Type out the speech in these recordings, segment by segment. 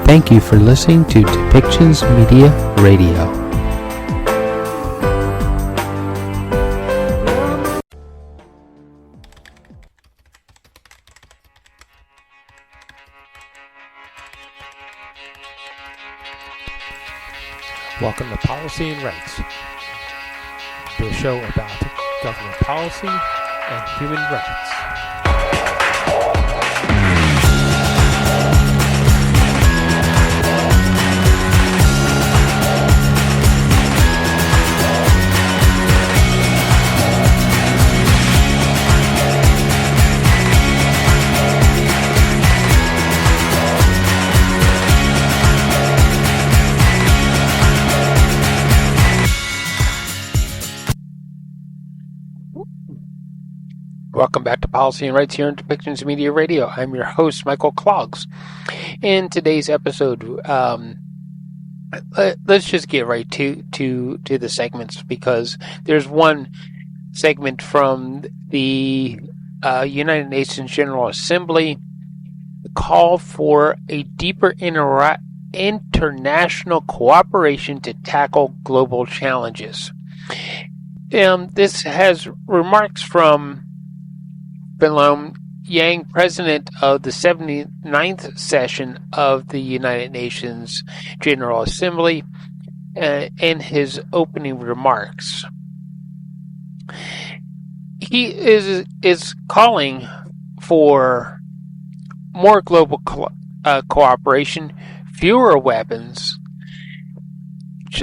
Thank you for listening to Depictions Media Radio. Welcome to Policy and Rights, the show about government policy and human rights. Welcome back to Policy and Rights here on Depictions Media Radio. I'm your host, Michael Clogs. In today's episode, let's just get right to the segments, because there's one segment from the United Nations General Assembly, the call for a deeper international cooperation to tackle global challenges. This has remarks from Philemon Yang, President of the 79th session of the United Nations General Assembly, in his opening remarks. He is calling for more global cooperation, fewer weapons,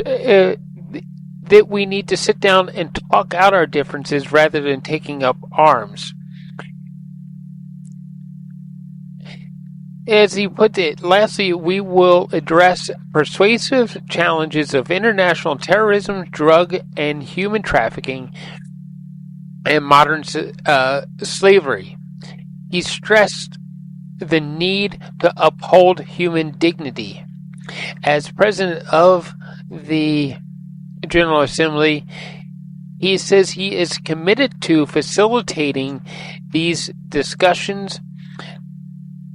that we need to sit down and talk out our differences rather than taking up arms. As he put it, lastly, we will address persuasive challenges of international terrorism, drug and human trafficking, and modern slavery. He stressed the need to uphold human dignity. As President of the General Assembly, he says he is committed to facilitating these discussions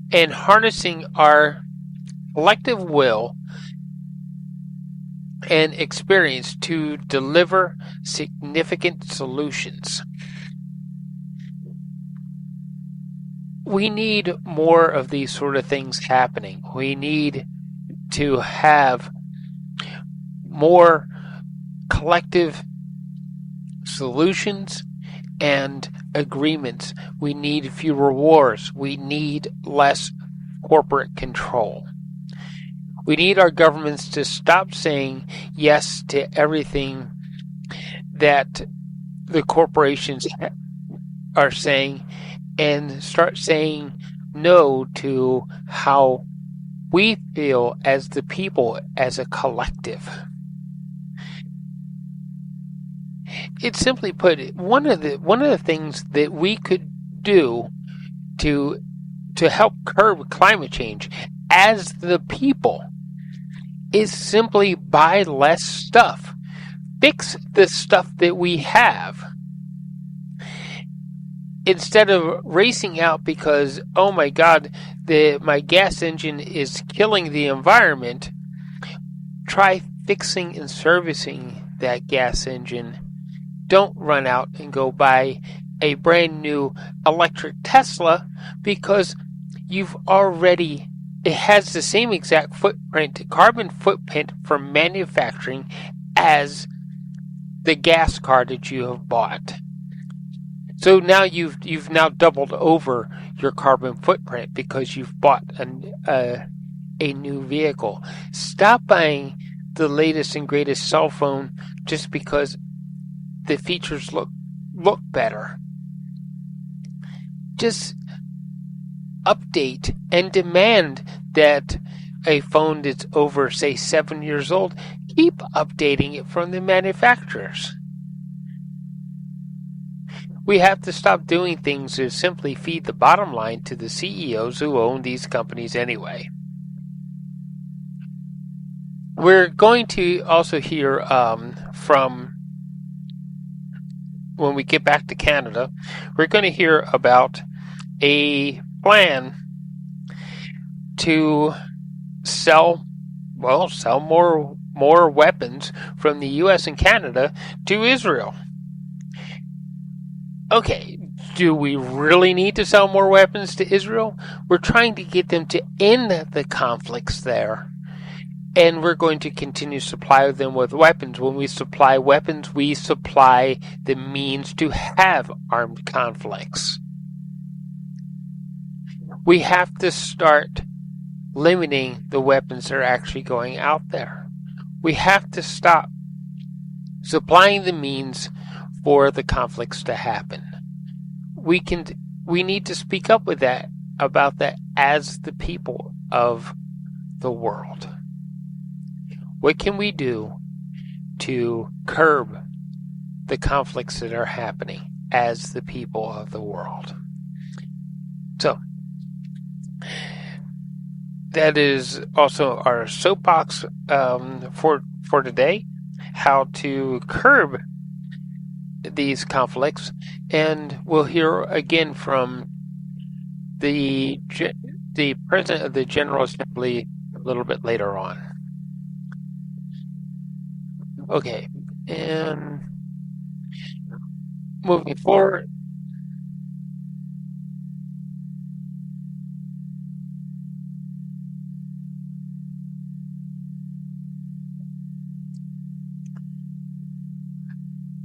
and harnessing our collective will and experience to deliver significant solutions. We need more of these sort of things happening. We need to have more collective solutions and agreements. We need fewer wars. We need less corporate control. We need our governments to stop saying yes to everything that the corporations are saying and start saying no to how we feel as the people, as a collective. It's simply put, one of the things that we could do to help curb climate change as the people is simply buy less stuff. Fix the stuff that we have. Instead of racing out because, oh my God, my gas engine is killing the environment, try fixing and servicing that gas engine. Don't run out and go buy a brand new electric Tesla, because it has the same exact carbon footprint for manufacturing as the gas car that you have bought. So now you've now doubled over your carbon footprint because you've bought a new vehicle. Stop buying the latest and greatest cell phone just because the features look better. Just update and demand that a phone that's over, say, 7 years old, keep updating it from the manufacturers. We have to stop doing things to simply feed the bottom line to the CEOs who own these companies anyway. We're going to also hear from, when we get back to Canada, we're going to hear about a plan to sell more weapons from the U.S. and Canada to Israel. Okay, do we really need to sell more weapons to Israel? We're trying to get them to end the conflicts there. And we're going to continue to supply them with weapons. When we supply weapons, we supply the means to have armed conflicts. We have to start limiting the weapons that are actually going out there. We have to stop supplying the means for the conflicts to happen. We need to speak up about that as the people of the world. What can we do to curb the conflicts that are happening as the people of the world? So, that is also our soapbox for today, how to curb these conflicts, and we'll hear again from the President of the General Assembly a little bit later on. Okay, and moving forward.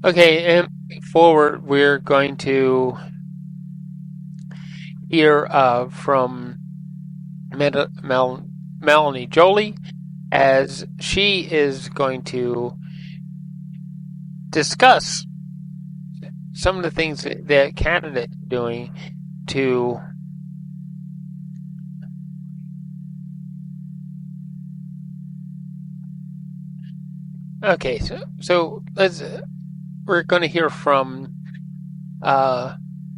Okay, and forward, we're going to hear from Melanie Joly, as she is going to discuss some of the things that Canada is doing to so we're going to hear from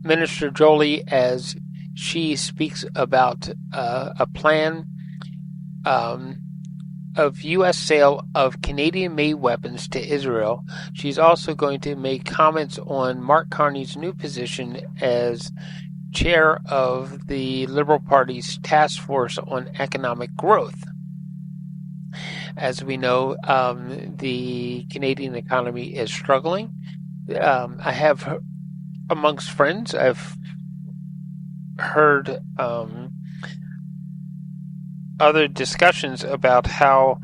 Minister Joly as she speaks about a plan of U.S. sale of Canadian-made weapons to Israel. She's also going to make comments on Mark Carney's new position as chair of the Liberal Party's task force on economic growth. As we know, the Canadian economy is struggling. I have, amongst friends, I've heard other discussions about how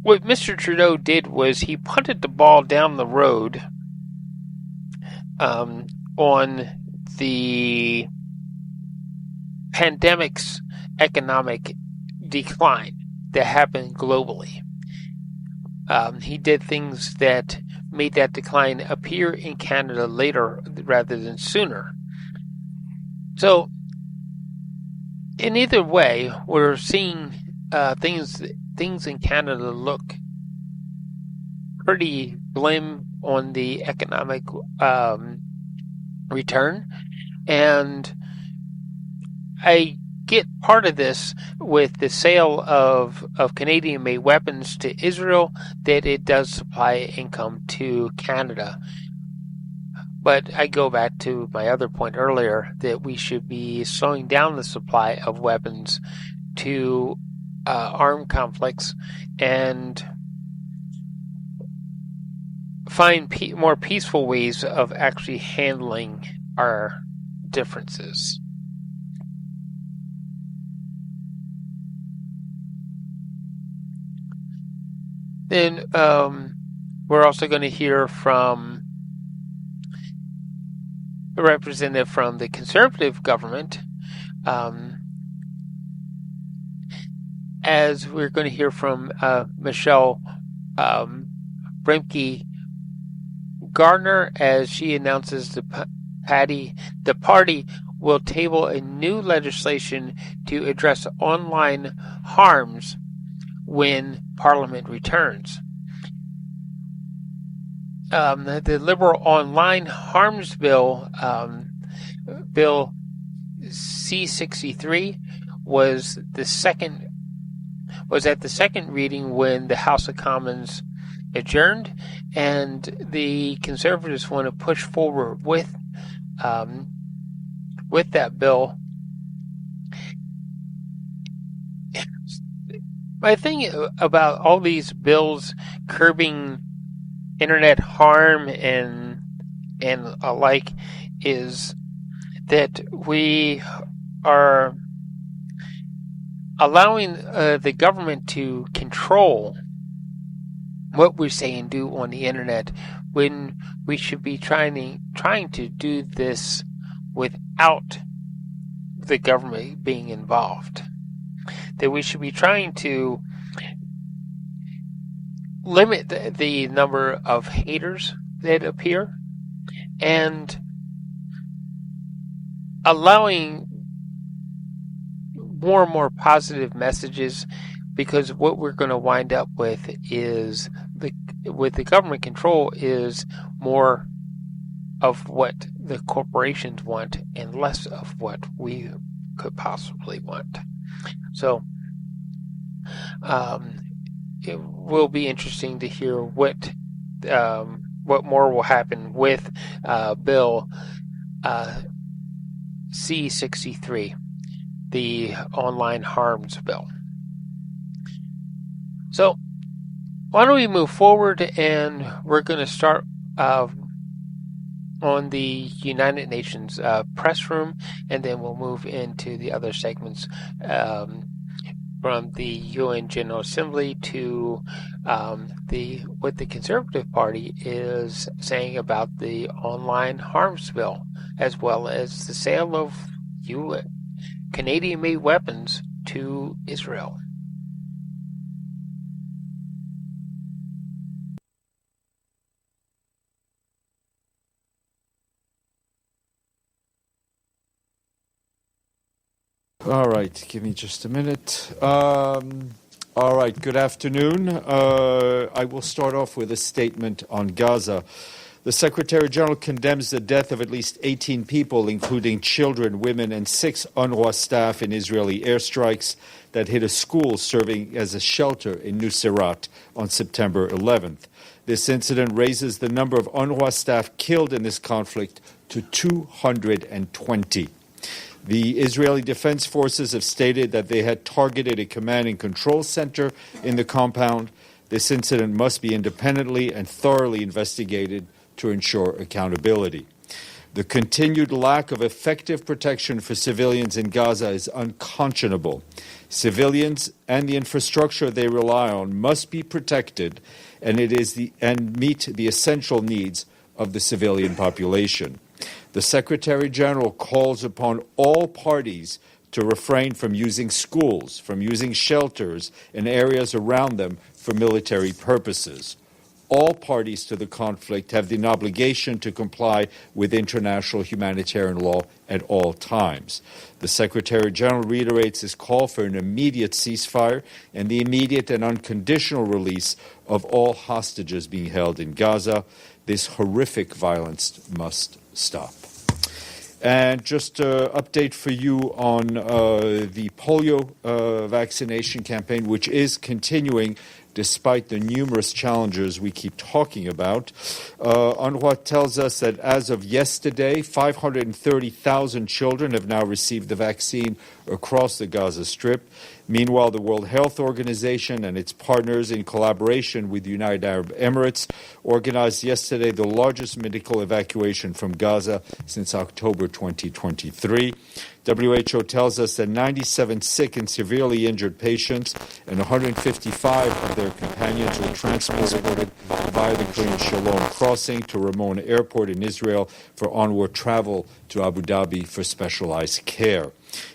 what Mr. Trudeau did was he punted the ball down the road on the pandemic's economic decline that happened globally. He did things that made that decline appear in Canada later rather than sooner. So, in either way, we're seeing things in Canada look pretty glim on the economic return, and I get part of this with the sale of Canadian-made weapons to Israel, that it does supply income to Canada. But I go back to my other point earlier that we should be slowing down the supply of weapons to armed conflicts and find more peaceful ways of actually handling our differences. Then we're also going to hear from a representative from the Conservative government, as we're going to hear from Michelle Brimke Gardner, as she announces the party will table a new legislation to address online harms when Parliament returns. The Liberal Online Harms Bill, Bill C-63, was at the second reading when the House of Commons adjourned, and the Conservatives want to push forward with that bill. My thing about all these bills curbing internet harm and alike is that we are allowing the government to control what we say and do on the internet when we should be trying to do this without the government being involved. That we should be trying to limit the number of haters that appear and allowing more and more positive messages, because what we're going to wind up with is with the government control is more of what the corporations want and less of what we could possibly want. So it will be interesting to hear what more will happen with Bill C-63, the online harms bill. So why don't we move forward, and we're going to start on the United Nations press room, and then we'll move into the other segments from the UN General Assembly to what the Conservative Party is saying about the online harms bill, as well as the sale of Canadian-made weapons to Israel. All right, give me just a minute. All right, good afternoon. I will start off with a statement on Gaza. The Secretary General condemns the death of at least 18 people, including children, women, and 6 UNRWA staff in Israeli airstrikes that hit a school serving as a shelter in Nuseirat on September 11th. This incident raises the number of UNRWA staff killed in this conflict to 220. The Israeli Defense Forces have stated that they had targeted a command and control center in the compound. This incident must be independently and thoroughly investigated to ensure accountability. The continued lack of effective protection for civilians in Gaza is unconscionable. Civilians and the infrastructure they rely on must be protected, and meet the essential needs of the civilian population. The Secretary General calls upon all parties to refrain from using schools, from using shelters and areas around them for military purposes. All parties to the conflict have the obligation to comply with international humanitarian law at all times. The Secretary General reiterates his call for an immediate ceasefire and the immediate and unconditional release of all hostages being held in Gaza. This horrific violence must stop. And just an update for you on the polio vaccination campaign, which is continuing despite the numerous challenges we keep talking about. UNRWA tells us that as of yesterday, 530,000 children have now received the vaccine across the Gaza Strip. Meanwhile, the World Health Organization and its partners, in collaboration with the United Arab Emirates, organized yesterday the largest medical evacuation from Gaza since October 2023. WHO tells us that 97 sick and severely injured patients and 155 of their companions were transported via the Korean Shalom crossing to Ramon Airport in Israel for onward travel to Abu Dhabi for specialized care.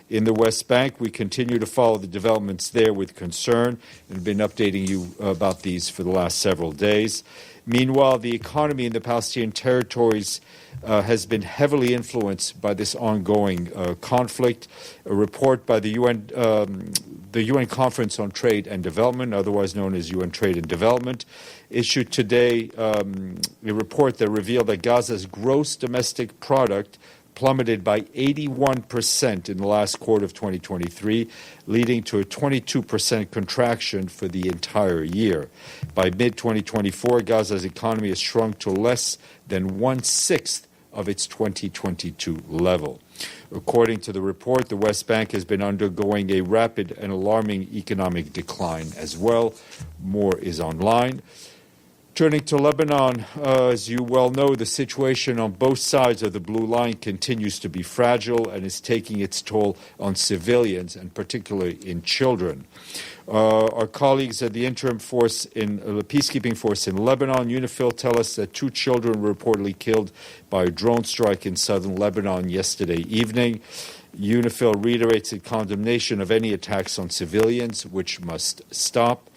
In the West Bank, we continue to follow the developments there with concern and have been updating you about these for the last several days. Meanwhile, the economy in the Palestinian territories has been heavily influenced by this ongoing conflict. A report by the UN Conference on Trade and Development, otherwise known as UN Trade and Development, issued today a report that revealed that Gaza's gross domestic product plummeted by 81% in the last quarter of 2023, leading to a 22% contraction for the entire year. By mid-2024, Gaza's economy has shrunk to less than 1/6 of its 2022 level. According to the report, the West Bank has been undergoing a rapid and alarming economic decline as well. More is online. Turning to Lebanon, as you well know, the situation on both sides of the Blue Line continues to be fragile and is taking its toll on civilians, and particularly in children. Our colleagues at the interim force in the peacekeeping force in Lebanon, UNIFIL, tell us that 2 children were reportedly killed by a drone strike in southern Lebanon yesterday evening. UNIFIL reiterates its condemnation of any attacks on civilians, which must stop.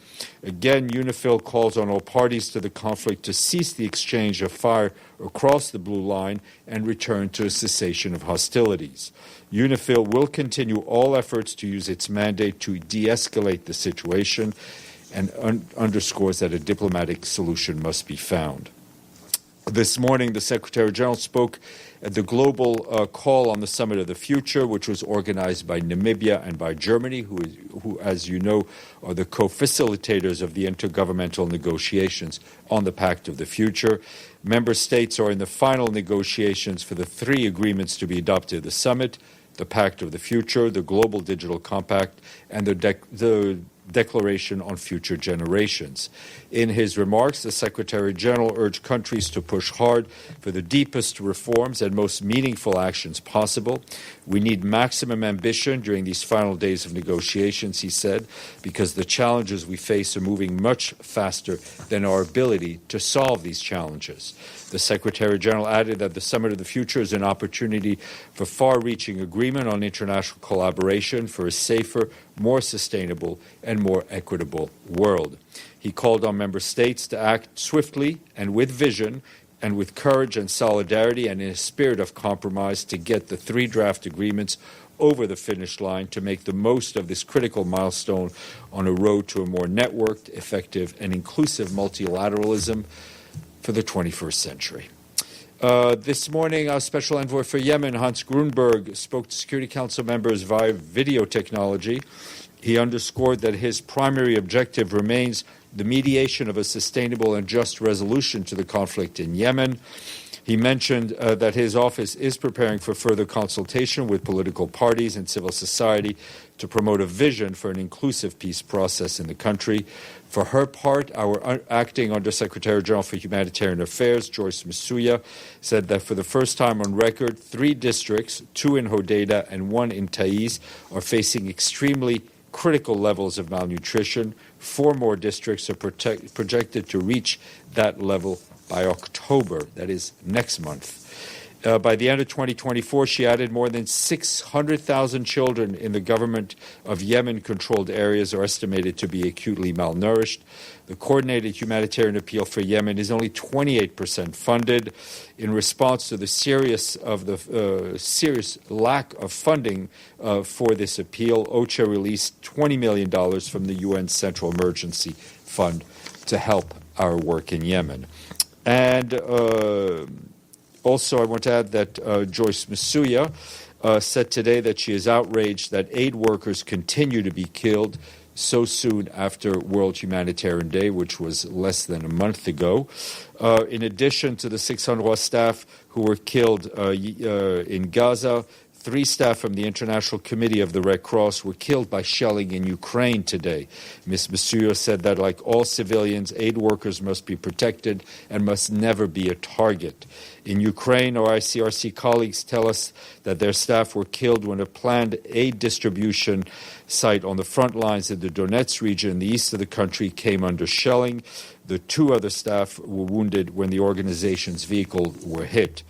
Again, UNIFIL calls on all parties to the conflict to cease the exchange of fire across the Blue Line and return to a cessation of hostilities. UNIFIL will continue all efforts to use its mandate to de-escalate the situation and underscores that a diplomatic solution must be found. This morning, the Secretary General spoke at the global call on the Summit of the Future, which was organized by Namibia and by Germany, who, as you know, are the co-facilitators of the intergovernmental negotiations on the Pact of the Future. Member states are in the final negotiations for the 3 agreements to be adopted at the summit: the Pact of the Future, the Global Digital Compact, and the Declaration on Future Generations. In his remarks, the Secretary General urged countries to push hard for the deepest reforms and most meaningful actions possible. We need maximum ambition during these final days of negotiations, he said, because the challenges we face are moving much faster than our ability to solve these challenges. The Secretary General added that the Summit of the Future is an opportunity for far-reaching agreement on international collaboration for a safer, more sustainable, and more equitable world. He called on member states to act swiftly and with vision and with courage and solidarity and in a spirit of compromise to get the 3 draft agreements over the finish line to make the most of this critical milestone on a road to a more networked, effective, and inclusive multilateralism for the 21st century. This morning, our Special Envoy for Yemen, Hans Grunberg, spoke to Security Council members via video technology. He underscored that his primary objective remains the mediation of a sustainable and just resolution to the conflict in Yemen. He mentioned that his office is preparing for further consultation with political parties and civil society to promote a vision for an inclusive peace process in the country. For her part, our acting Undersecretary General for Humanitarian Affairs, Joyce Msuya, said that for the first time on record, 3 districts, 2 in Hodeida and 1 in Taiz, are facing extremely critical levels of malnutrition. 4 more districts are projected to reach that level by October, that is next month. By the end of 2024, she added, more than 600,000 children in the government of Yemen-controlled areas are estimated to be acutely malnourished. The coordinated humanitarian appeal for Yemen is only 28% funded. In response to the serious lack of funding for this appeal, OCHA released $20 million from the UN Central Emergency Fund to help our work in Yemen. And also, I want to add that Joyce Msuya said today that she is outraged that aid workers continue to be killed so soon after World Humanitarian Day, which was less than a month ago. In addition to the 600 staff who were killed in Gaza, 3 staff from the International Committee of the Red Cross were killed by shelling in Ukraine today. Ms. Masuya said that, like all civilians, aid workers must be protected and must never be a target. In Ukraine, our ICRC colleagues tell us that their staff were killed when a planned aid distribution site on the front lines in the Donetsk region in the east of the country came under shelling. The 2 other staff were wounded when the organization's vehicle were hit.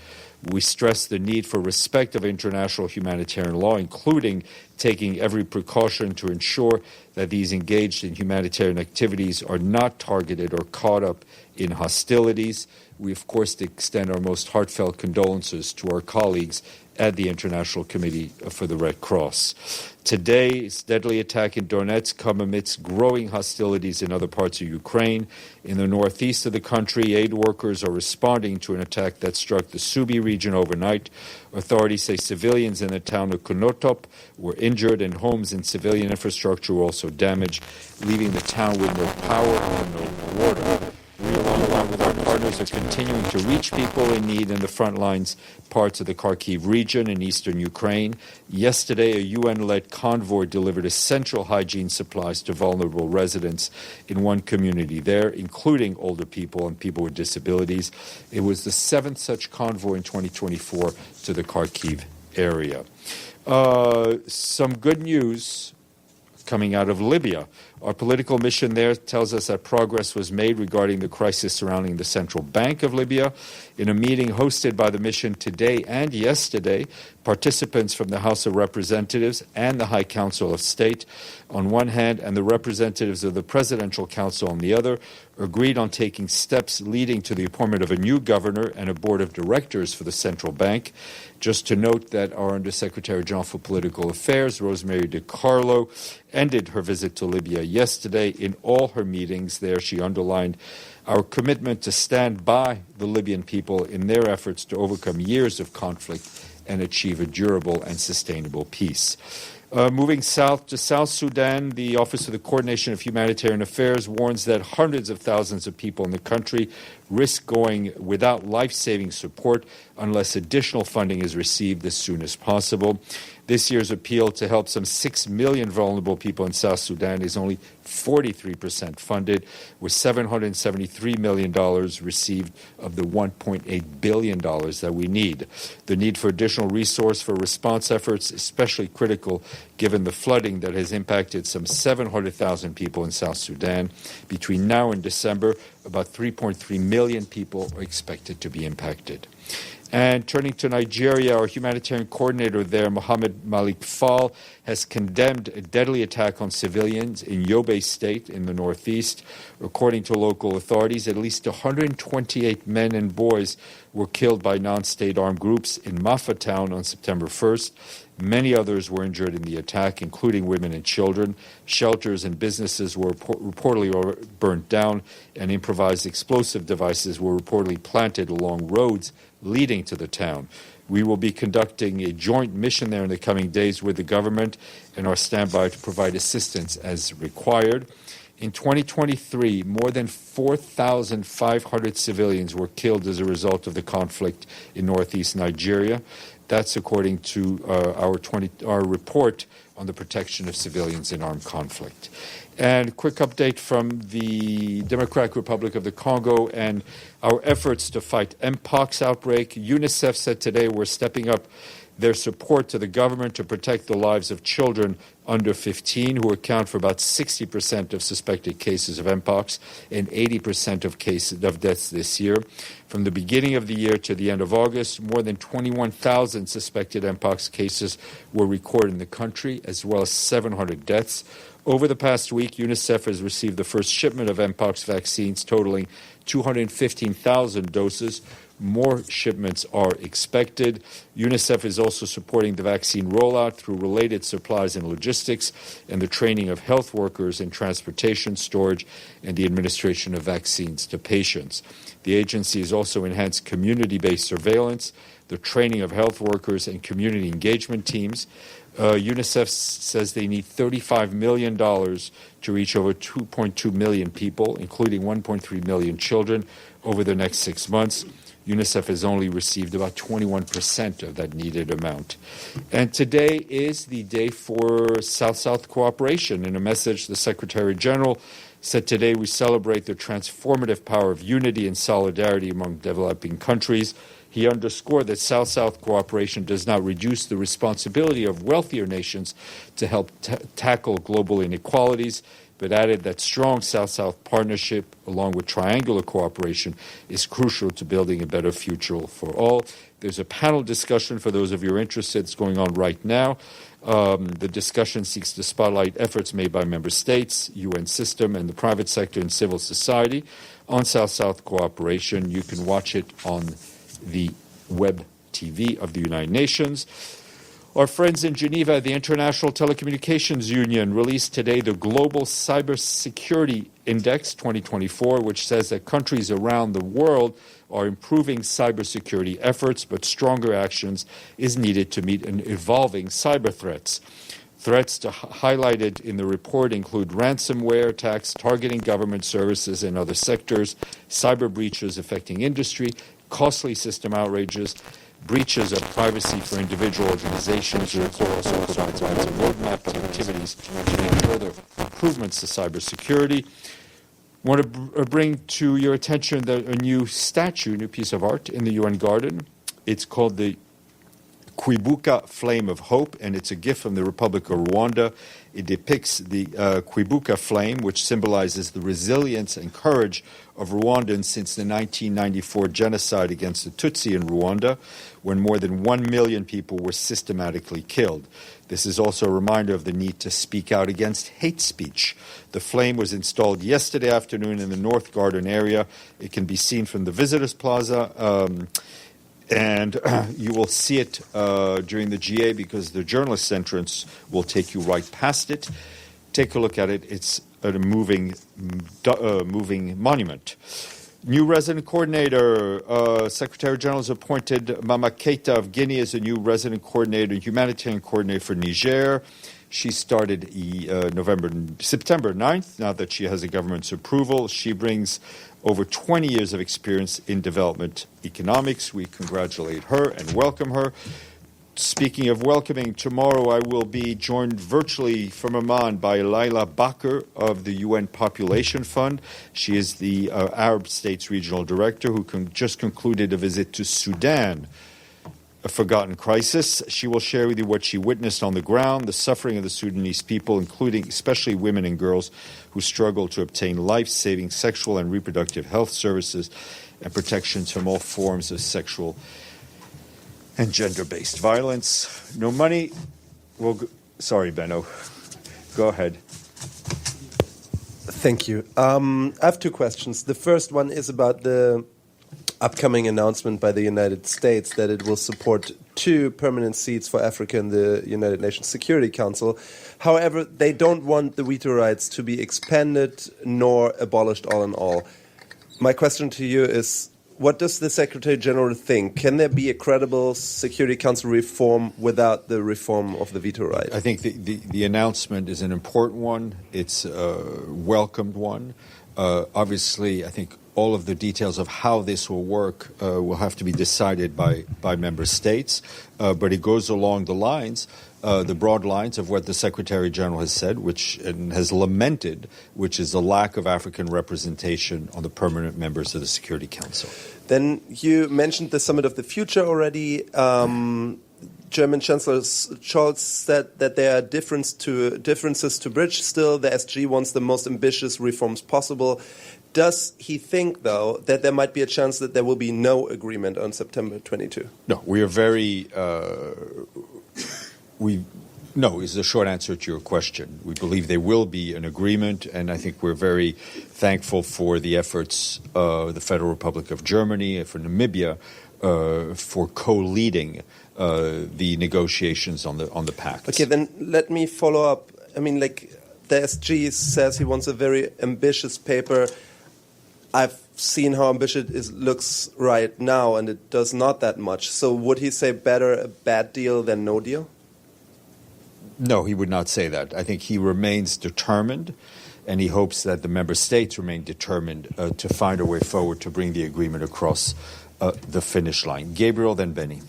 We stress the need for respect of international humanitarian law, including taking every precaution to ensure that these engaged in humanitarian activities are not targeted or caught up in hostilities. We, of course, extend our most heartfelt condolences to our colleagues at the International Committee for the Red Cross. Today's deadly attack in Donetsk come amidst growing hostilities in other parts of Ukraine. In the northeast of the country, aid workers are responding to an attack that struck the Subi region overnight. Authorities say civilians in the town of Konotop were injured and homes and civilian infrastructure were also damaged, leaving the town with no power and no water. We, along with our partners partners are continuing to reach people in need in the front lines parts of the Kharkiv region in eastern Ukraine. Yesterday, a UN-led convoy delivered essential hygiene supplies to vulnerable residents in one community there, including older people and people with disabilities. It was the seventh such convoy in 2024 to the Kharkiv area. Some good news coming out of Libya. Our political mission there tells us that progress was made regarding the crisis surrounding the Central Bank of Libya. In a meeting hosted by the mission today and yesterday, participants from the House of Representatives and the High Council of State on one hand and the representatives of the Presidential Council on the other agreed on taking steps leading to the appointment of a new governor and a board of directors for the central bank. Just to note that our Undersecretary General for Political Affairs, Rosemary DiCarlo, ended her visit to Libya yesterday. In all her meetings there, she underlined our commitment to stand by the Libyan people in their efforts to overcome years of conflict and achieve a durable and sustainable peace. Moving south to South Sudan, the Office of the Coordination of Humanitarian Affairs warns that hundreds of thousands of people in the country risk going without life-saving support unless additional funding is received as soon as possible. This year's appeal to help some 6 million vulnerable people in South Sudan is only 43% funded, with $773 million received of the $1.8 billion that we need. The need for additional resource for response efforts is especially critical given the flooding that has impacted some 700,000 people in South Sudan. Between now and December, about 3.3 million people are expected to be impacted. And turning to Nigeria, our humanitarian coordinator there, Mohammed Malik Fall, has condemned a deadly attack on civilians in Yobe State in the northeast. According to local authorities, at least 128 men and boys were killed by non-state armed groups in Mafa town on September 1st. Many others were injured in the attack, including women and children. Shelters and businesses were reportedly burnt down, and improvised explosive devices were reportedly planted along roads leading to the town. We will be conducting a joint mission there in the coming days with the government and are standby to provide assistance as required. In 2023, more than 4,500 civilians were killed as a result of the conflict in northeast Nigeria. That's according to our report on the protection of civilians in armed conflict. And a quick update from the Democratic Republic of the Congo and our efforts to fight Mpox outbreak. UNICEF said today we're stepping up their support to the government to protect the lives of children under 15 who account for about 60% of suspected cases of Mpox and 80% of cases of deaths this year. From the beginning of the year to the end of August, more than 21,000 suspected Mpox cases were recorded in the country, as well as 700 deaths. Over the past week, UNICEF has received the first shipment of Mpox vaccines totaling 215,000 doses. More shipments are expected. UNICEF is also supporting the vaccine rollout through related supplies and logistics and the training of health workers in transportation, storage, and the administration of vaccines to patients. The agency has also enhanced community-based surveillance, the training of health workers, and community engagement teams. UNICEF says they need $35 million to reach over 2.2 million people, including 1.3 million children, over the next 6 months. UNICEF has only received about 21% of that needed amount. And today is the day for South-South cooperation. In a message, the Secretary General said today we celebrate the transformative power of unity and solidarity among developing countries. He underscored that South-South cooperation does not reduce the responsibility of wealthier nations to help tackle global inequalities, but added that strong South-South partnership, along with triangular cooperation, is crucial to building a better future for all. There's a panel discussion for those of you who are interested. It's going on right now. The discussion seeks to spotlight efforts made by member states, UN system, and the private sector and civil society on South-South cooperation. You can watch it on the web TV of the United Nations. Our friends in Geneva, the International Telecommunications Union, released today the Global Cybersecurity Index 2024, which says that countries around the world are improving cybersecurity efforts, but stronger actions is needed to meet an evolving cyber threats. Threats highlighted in the report include ransomware attacks targeting government services and other sectors, cyber breaches affecting industry, costly system outrages, breaches of privacy for individual organizations. The report also provides a roadmap of activities to make further improvements to cybersecurity. I want to bring to your attention a new statue, a new piece of art in the UN Garden. It's called the Kwibuka Flame of Hope, and it's a gift from the Republic of Rwanda. It depicts the Kwibuka flame, which symbolizes the resilience and courage of Rwandans since the 1994 genocide against the Tutsi in Rwanda, when more than 1 million people were systematically killed. This is also a reminder of the need to speak out against hate speech. The flame was installed yesterday afternoon in the North Garden area. It can be seen from the Visitors Plaza. And you will see it during the GA because the journalist entrance will take you right past it. Take a look at it. It's a moving monument. New resident coordinator, Secretary General has appointed Mama Keita of Guinea as a new resident coordinator, humanitarian coordinator for Niger. She started September 9th, now that she has a government's approval. She brings over 20 years of experience in development economics. We congratulate her and welcome her. Speaking of welcoming, tomorrow I will be joined virtually from Amman by Laila Bakr of the UN Population Fund. She is the Arab States Regional Director who just concluded a visit to Sudan, a forgotten crisis. She will share with you what she witnessed on the ground, the suffering of the Sudanese people, including especially women and girls who struggle to obtain life-saving sexual and reproductive health services and protections from all forms of sexual and gender-based violence. No money. Sorry, Benno. Go ahead. Thank you. I have two questions. The first one is about the upcoming announcement by the United States that it will support 2 permanent seats for Africa in the United Nations Security Council. However, they don't want the veto rights to be expanded nor abolished all in all. My question to you is, what does the Secretary General think? Can there be a credible Security Council reform without the reform of the veto right? I think the announcement is an important one. It's a welcomed one. Obviously, I think all of the details of how this will work will have to be decided by member states, but it goes along the lines, the broad lines of what the Secretary General has said, and has lamented, which is the lack of African representation on the permanent members of the Security Council. Then you mentioned the Summit of the Future already. German Chancellor Scholz said that there are differences to bridge still. The SG wants the most ambitious reforms possible. Does he think, though, that there might be a chance that there will be no agreement on September 22? No, we are very... No is the short answer to your question. We believe there will be an agreement, and I think we're very thankful for the efforts of the Federal Republic of Germany and for Namibia for co-leading the negotiations on the pact. Okay, then let me follow up. I mean, like, the SG says he wants a very ambitious paper. I've seen how ambitious it looks right now, and it does not that much. So would he say better a bad deal than no deal? No, he would not say that. I think he remains determined, and he hopes that the member states remain determined to find a way forward to bring the agreement across the finish line. Gabriel, then Benny.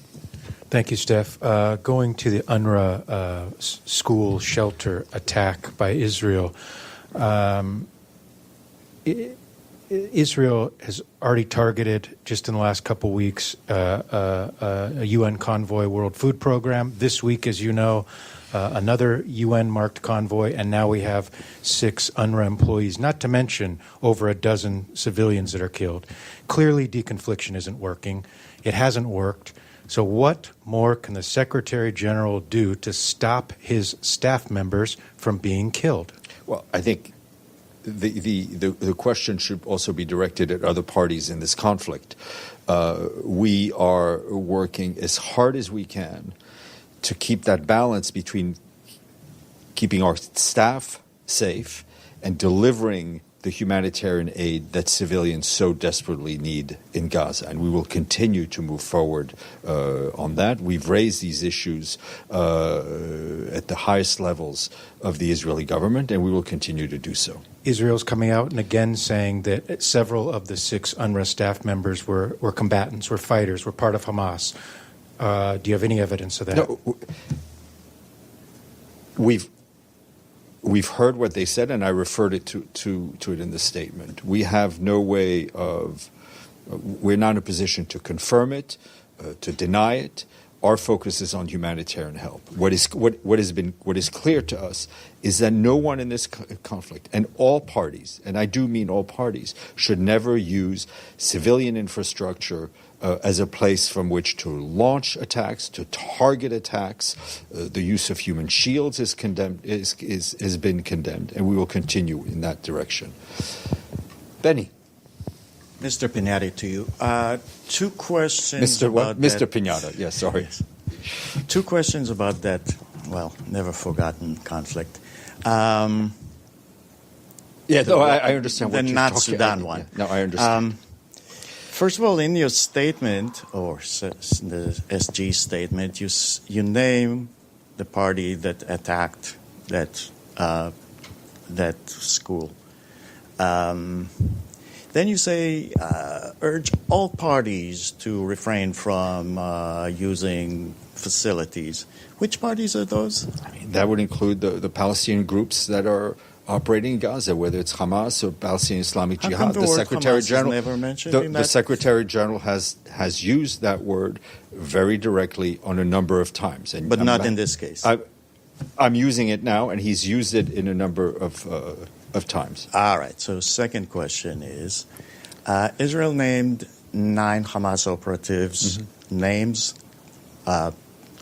Thank you, Steph. Going to the UNRWA school shelter attack by Israel, Israel has already targeted, just in the last couple of weeks, a UN convoy World Food Program. This week, as you know, another UN-marked convoy, and now we have 6 UNRWA employees, not to mention over a dozen civilians that are killed. Clearly, deconfliction isn't working. It hasn't worked. So what more can the Secretary General do to stop his staff members from being killed? Well, I think the question should also be directed at other parties in this conflict. We are working as hard as we can to keep that balance between keeping our staff safe and delivering the humanitarian aid that civilians so desperately need in Gaza. And we will continue to move forward on that. We've raised these issues at the highest levels of the Israeli government, and we will continue to do so. Israel's coming out and again saying that several of the 6 UNRWA staff members were combatants, were fighters, were part of Hamas. Do you have any evidence of that? No, We've heard what they said, and I referred it to it in the statement. We have no way of, we're not in a position to confirm it, to deny it. Our focus is on humanitarian help. What is clear to us is that no one in this conflict, and all parties, and I do mean all parties, should never use civilian infrastructure as a place from which to launch attacks, to target attacks. The use of human shields has been condemned, and we will continue in that direction. Benny. Mr. Pinati, to you. 2 questions. Mr. What? About Mr. that. Pinata. Yes, sorry. Yes. 2 questions about that, never forgotten conflict. I understand what the you're not talking Sudan about. one. Yeah, no, I understand. First of all, in your statement, or the SG statement, you name the party that attacked that school. Then you say, urge all parties to refrain from using facilities. Which parties are those? That would include the Palestinian groups that are operating in Gaza, whether it's Hamas or Palestinian Islamic How Jihad. come the word Hamas is never mentioned in the that? Secretary General has used that word very directly on a number of times, But not in this case. I'm using it now, and he's used it in a number of times. All right. So second question is, Israel named 9 Hamas operatives, names,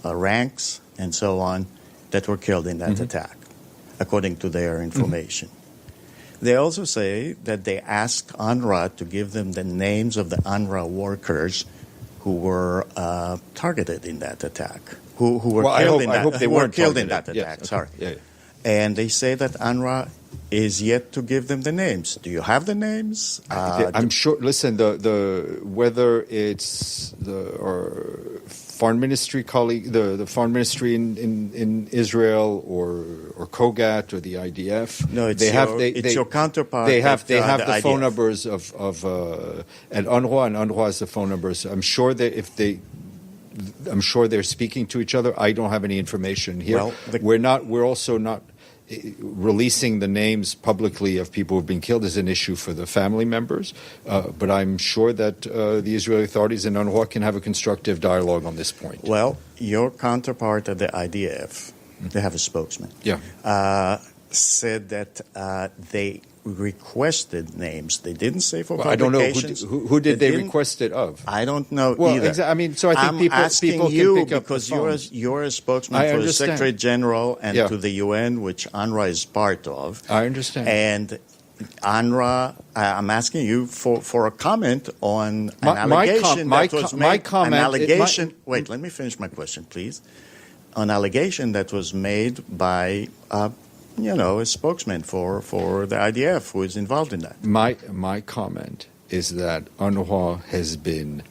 ranks, and so on, that were killed in that attack, according to their information. They also say that they asked UNRWA to give them the names of the UNRWA workers who were targeted in that attack, who were killed in that attack. Yes, okay. Sorry. Yeah. And they say that UNRWA is yet to give them the names. Do you have the names? I'm sure. Listen, whether it's our foreign ministry colleague, the foreign ministry in Israel, or COGAT or the IDF. No, it's your counterpart. They have the IDF. phone numbers of and UNRWA has the phone numbers. I'm sure that I'm sure they're speaking to each other. I don't have any information here. Well, we're also not releasing the names publicly of people who've been killed is an issue for the family members, but I'm sure that the Israeli authorities and UNRWA can have a constructive dialogue on this point. Well, your counterpart at the IDF, they have a spokesman, said that they requested names. They didn't say for publications. I don't know who did they request it of. I don't know well, either. I mean, so I think I'm people can you pick up because the phones. you're a spokesman I for the understand. Secretary General and to the UN, which UNRWA is part of. I understand. And UNRWA, I'm asking you for a comment on an allegation that was made. Wait, let me finish my question, please. An allegation that was made by a spokesman for the IDF who is involved in that. My comment is that UNRWA has been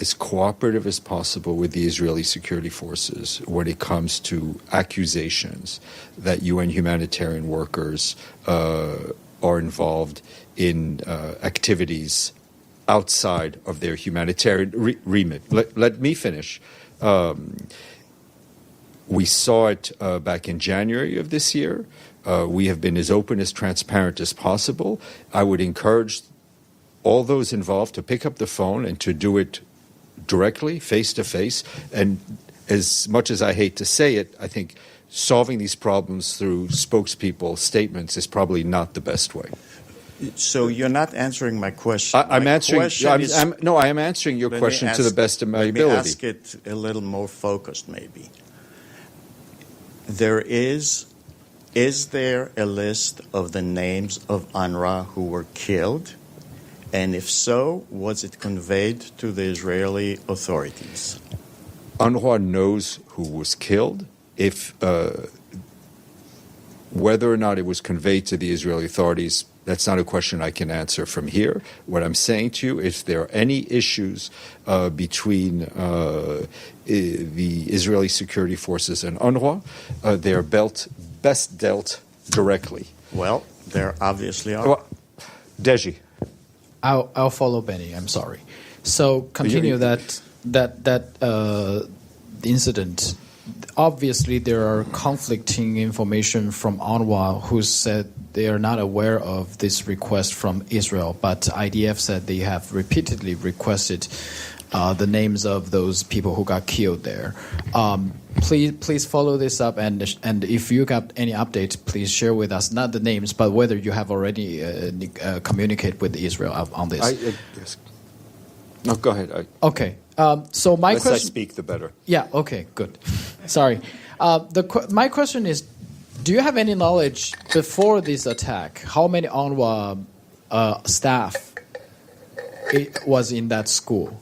as cooperative as possible with the Israeli security forces when it comes to accusations that UN humanitarian workers are involved in activities outside of their humanitarian remit. Let me finish. We saw it back in January of this year. We have been as open, as transparent as possible. I would encourage all those involved to pick up the phone and to do it directly, face-to-face. And as much as I hate to say it, I think solving these problems through spokespeople statements is probably not the best way. So you're not answering my question. I am answering your question to the best of my ability. Let me ask it a little more focused, maybe. Is there a list of the names of UNRWA who were killed? And if so, was it conveyed to the Israeli authorities? UNRWA knows who was killed. If whether or not it was conveyed to the Israeli authorities, That's not a question I can answer from here. What I'm saying to you, if there are any issues between the Israeli security forces and UNRWA, they are best dealt directly. Well, there obviously are. Well, Deji. I'll follow Benny. I'm sorry. So continue that incident. Obviously, there are conflicting information from UNRWA who said they are not aware of this request from Israel, but IDF said they have repeatedly requested the names of those people who got killed there. Please follow this up, and if you got any updates, please share with us, not the names, but whether you have already communicated with Israel on this. Yes. No, go ahead. Okay. So my Less question. I speak, the better. Yeah. Okay. Good. Sorry. My question is, do you have any knowledge before this attack? How many UNRWA staff was in that school?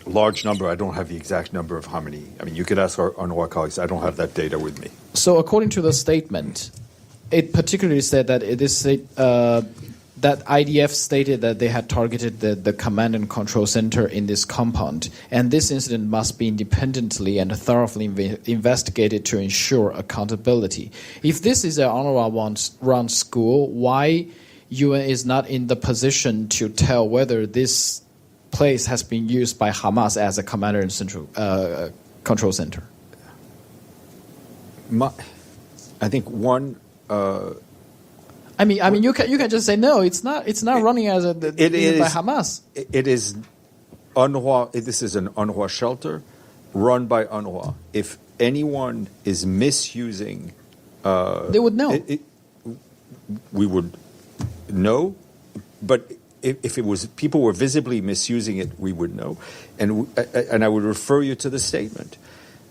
Large number. I don't have the exact number of how many. I mean, you could ask our UNRWA colleagues. I don't have that data with me. So according to the statement, it particularly said that it is that IDF stated that they had targeted the command and control center in this compound, and this incident must be independently and thoroughly investigated to ensure accountability. If this is an UNRWA-run school, why UN is not in the position to tell whether this place has been used by Hamas as a command and central control center? I think one. I mean, you can just say no. It's not running as by Hamas. It is UNRWA. This is an UNRWA shelter, run by UNRWA. If anyone is misusing, they would know. We would know, but if it was people were visibly misusing it, we would know. And I would refer you to the statement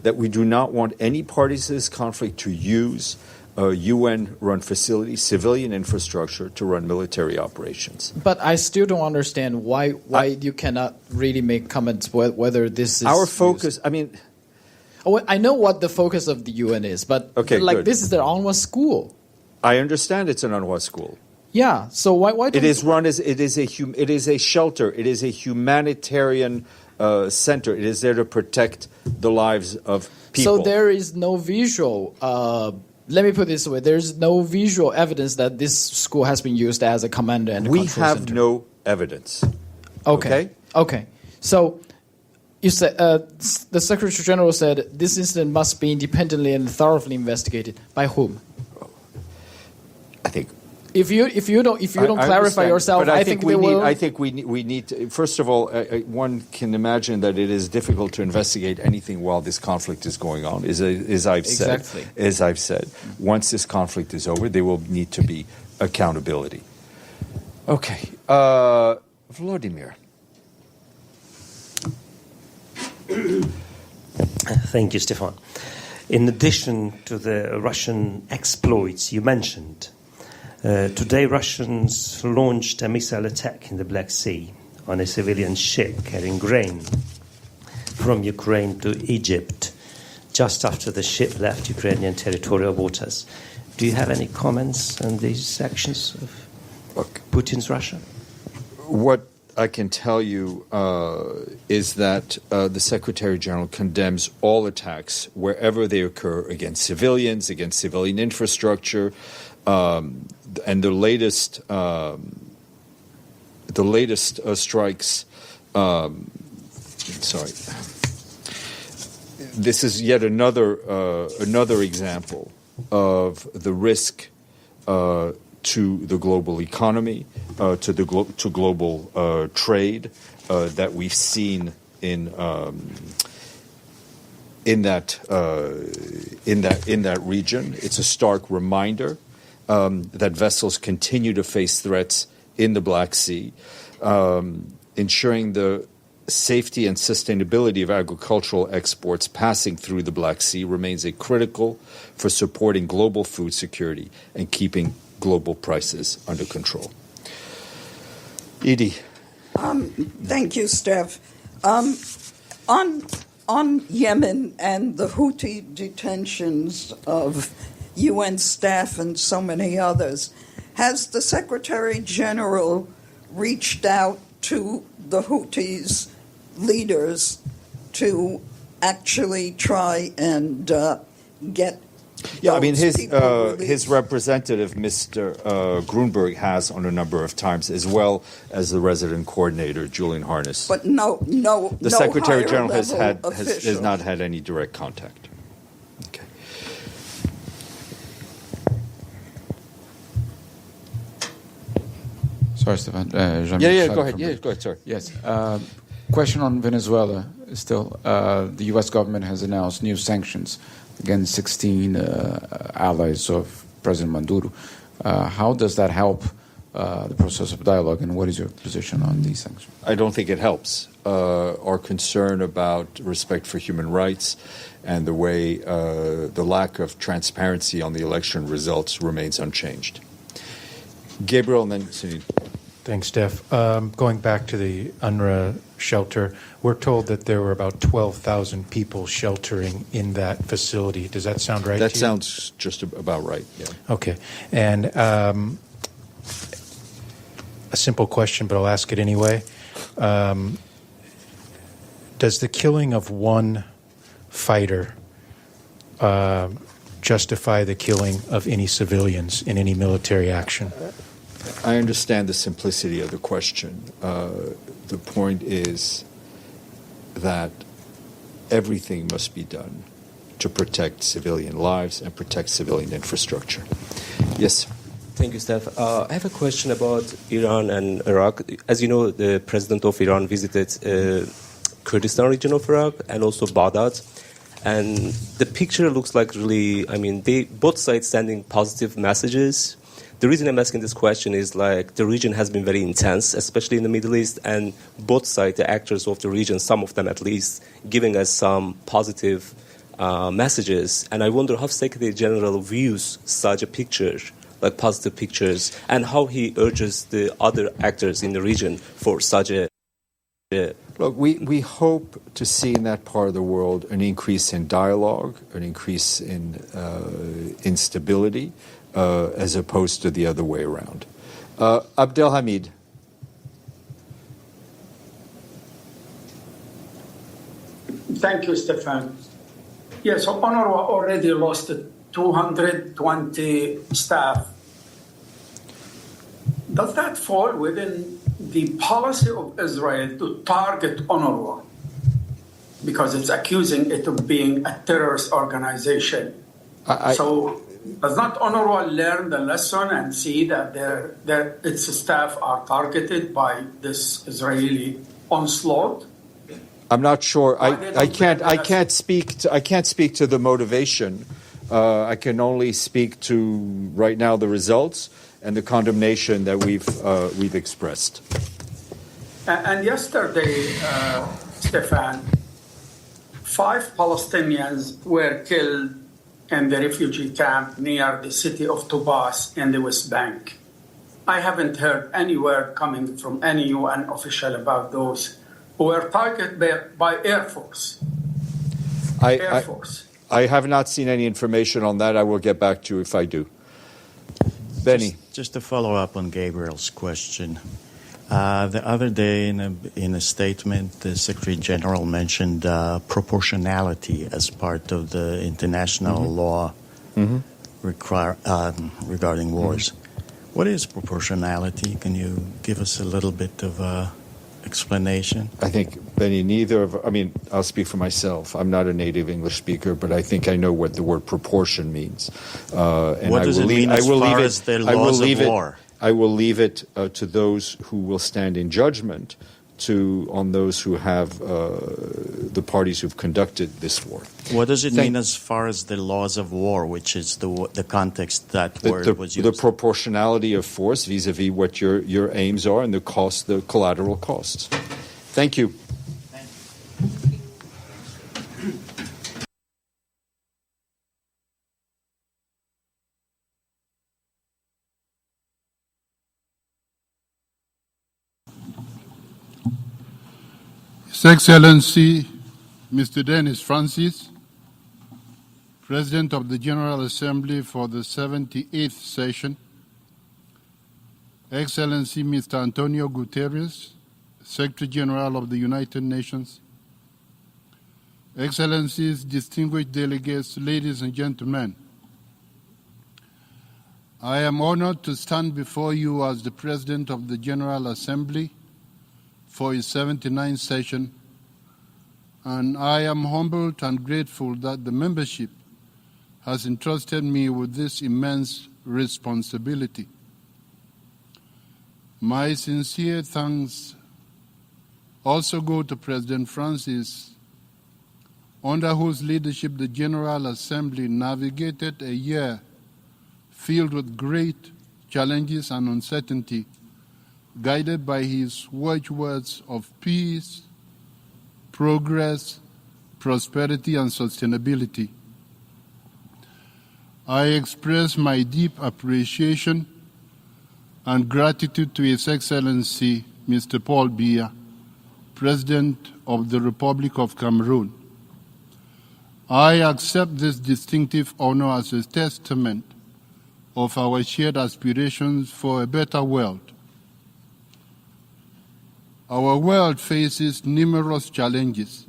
that we do not want any parties to this conflict to use UN-run facilities, civilian infrastructure, to run military operations. But I still don't understand why you cannot really make comments whether this is our focus. Used. I mean, I know what the focus of the UN is, but okay, good. This is their UNRWA school. I understand it's an UNRWA school. Yeah, so why don't it is run as it is a shelter. It is a humanitarian center. It is there to protect the lives of people. So there is no visual. Let me put it this way: there's no visual evidence that this school has been used as a command and control center. We have no evidence. Okay. So you said the Secretary General said this incident must be independently and thoroughly investigated. By whom? I think. If you don't clarify yourself, I think we will. I think we need to, first of all, one can imagine that it is difficult to investigate anything while this conflict is going on. As I've said, once this conflict is over, there will need to be accountability. Okay, Vladimir. Thank you, Stefan. In addition to the Russian exploits you mentioned, today Russians launched a missile attack in the Black Sea on a civilian ship carrying grain from Ukraine to Egypt just after the ship left Ukrainian territorial waters. Do you have any comments on these actions of Putin's Russia? What I can tell you is that the Secretary General condemns all attacks wherever they occur against civilians, against civilian infrastructure, and the latest strikes. This is yet another example of the risk to the global economy, to global trade that we've seen in that region. It's a stark reminder that vessels continue to face threats in the Black Sea, ensuring the safety and sustainability of agricultural exports passing through the Black Sea remains critical for supporting global food security and keeping global prices under control. Edie. Thank you, Steph. On Yemen and the Houthi detentions of UN staff and so many others, Has the Secretary General reached out to the Houthis leaders to actually try and get Yeah, I mean, those people his released? representative, Mr. Grunberg, has on a number of times, as well as the resident coordinator, Julian Harness. But no, The Secretary General has official. not had any direct contact. Okay. Sorry, Stefan. Go ahead. Yeah, go ahead, sir. Yes. Question on Venezuela still. The U.S. government has announced new sanctions against 16 allies of President Maduro. How does that help the process of dialogue, and what is your position on these sanctions? I don't think it helps. Our concern about respect for human rights and the way the lack of transparency on the election results remains unchanged. Gabriel and then Sunil. Thanks, Steph. Going back to the UNRWA shelter, we're told that there were about 12,000 people sheltering in that facility. Does that sound right to you? That sounds just about right, yeah. Okay. And a simple question, but I'll ask it anyway. Does the killing of one fighter justify the killing of any civilians in any military action? I understand the simplicity of the question. The point is that everything must be done to protect civilian lives and protect civilian infrastructure. Yes. Thank you, Steph. I have a question about Iran and Iraq. As you know, the president of Iran visited Kurdistan region of Iraq and also Baghdad. And the picture looks like really, both sides sending positive messages. The reason I'm asking this question is like the region has been very intense, especially in the Middle East, and both sides, the actors of the region, some of them at least, giving us some positive messages. And I wonder how Secretary General views such a picture, like positive pictures, and how he urges the other actors in the region for such a... Look, we hope to see in that part of the world an increase in dialogue, an increase in instability, as opposed to the other way around. Abdelhamid. Thank you, Stefan. Yes, so UNRWA already lost 220 staff. Does that fall within the policy of Israel to target UNRWA because it's accusing it of being a terrorist organization? So does not UNRWA learn the lesson and see that its staff are targeted by this Israeli onslaught? I'm not sure. I can't speak to the motivation. I can only speak to right now the results and the condemnation that we've expressed. And yesterday, Stefan, 5 Palestinians were killed in the refugee camp near the city of Tubas in the West Bank. I haven't heard any word coming from any UN official about those who were targeted by Air Force. I have not seen any information on that. I will get back to you if I do. Benny. Just to follow up on Gabriel's question. The other day in a statement, the Secretary General mentioned proportionality as part of the international law regarding wars. What is proportionality? Can you give us a little bit of explanation? I think, Benny, I'll speak for myself. I'm not a native English speaker, but I think I know what the word proportion means. And what does it mean as far as the laws of war? I will leave it to those who will stand in judgment on those who have the parties who've conducted this war. What does it mean as far as the laws of war, which is the context that word was used? The proportionality of force vis-a-vis what your aims are and the collateral costs. Thank you. His Excellency, Mr. Dennis Francis, President of the General Assembly for the 78th session, Excellency Mr. Antonio Guterres, Secretary General of the United Nations, Excellencies, distinguished delegates, ladies and gentlemen, I am honored to stand before you as the President of the General Assembly for its 79th session, and I am humbled and grateful that the membership has entrusted me with this immense responsibility. My sincere thanks also go to President Francis, under whose leadership the General Assembly navigated a year filled with great challenges and uncertainty, guided by his watchwords of peace, progress, prosperity, and sustainability. I express my deep appreciation and gratitude to His Excellency Mr. Paul Biya, President of the Republic of Cameroon. I accept this distinctive honor as a testament of our shared aspirations for a better world. Our world faces numerous challenges.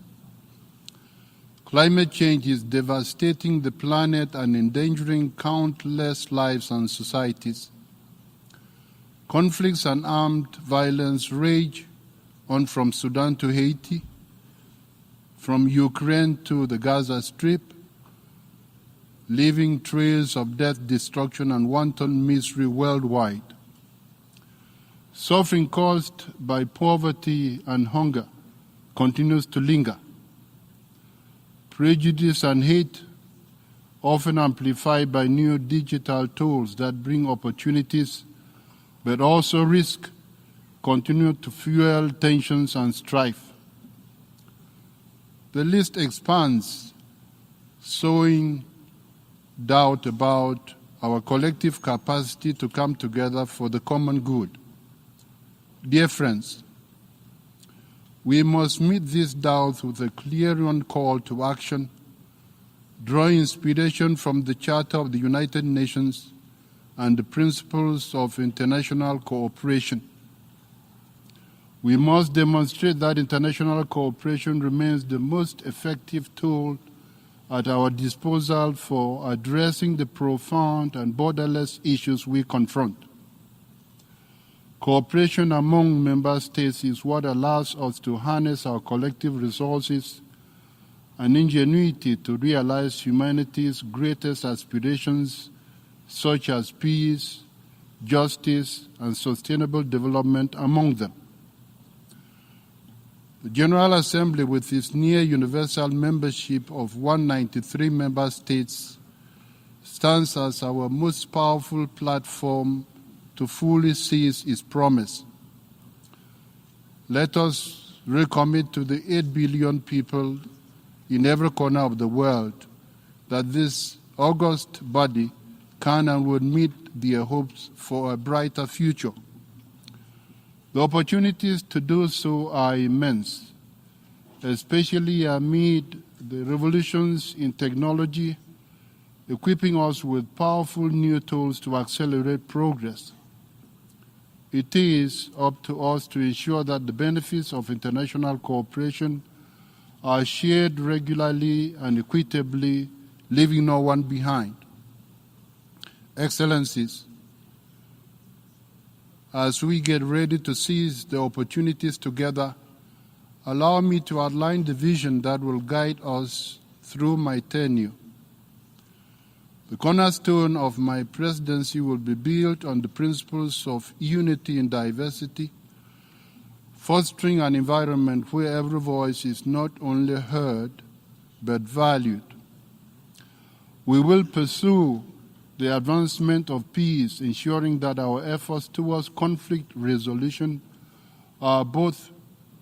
Climate change is devastating the planet and endangering countless lives and societies. Conflicts and armed violence rage on from Sudan to Haiti, from Ukraine to the Gaza Strip, leaving trails of death, destruction, and wanton misery worldwide. Suffering caused by poverty and hunger continues to linger. Prejudice and hate, often amplified by new digital tools that bring opportunities but also risk, continue to fuel tensions and strife. The list expands, sowing doubt about our collective capacity to come together for the common good. Dear friends, we must meet these doubts with a clarion call to action, drawing inspiration from the Charter of the United Nations and the principles of international cooperation. We must demonstrate that international cooperation remains the most effective tool at our disposal for addressing the profound and borderless issues we confront. Cooperation among member states is what allows us to harness our collective resources and ingenuity to realize humanity's greatest aspirations, such as peace, justice, and sustainable development among them. The General Assembly, with its near universal membership of 193 member states, stands as our most powerful platform to fully seize its promise. Let us recommit to the 8 billion people in every corner of the world that this august body can and will meet their hopes for a brighter future. The opportunities to do so are immense, especially amid the revolutions in technology, equipping us with powerful new tools to accelerate progress. It is up to us to ensure that the benefits of international cooperation are shared regularly and equitably, leaving no one behind. Excellencies, as we get ready to seize the opportunities together, allow me to outline the vision that will guide us through my tenure. The cornerstone of my presidency will be built on the principles of unity in diversity, fostering an environment where every voice is not only heard, but valued. We will pursue the advancement of peace, ensuring that our efforts towards conflict resolution are both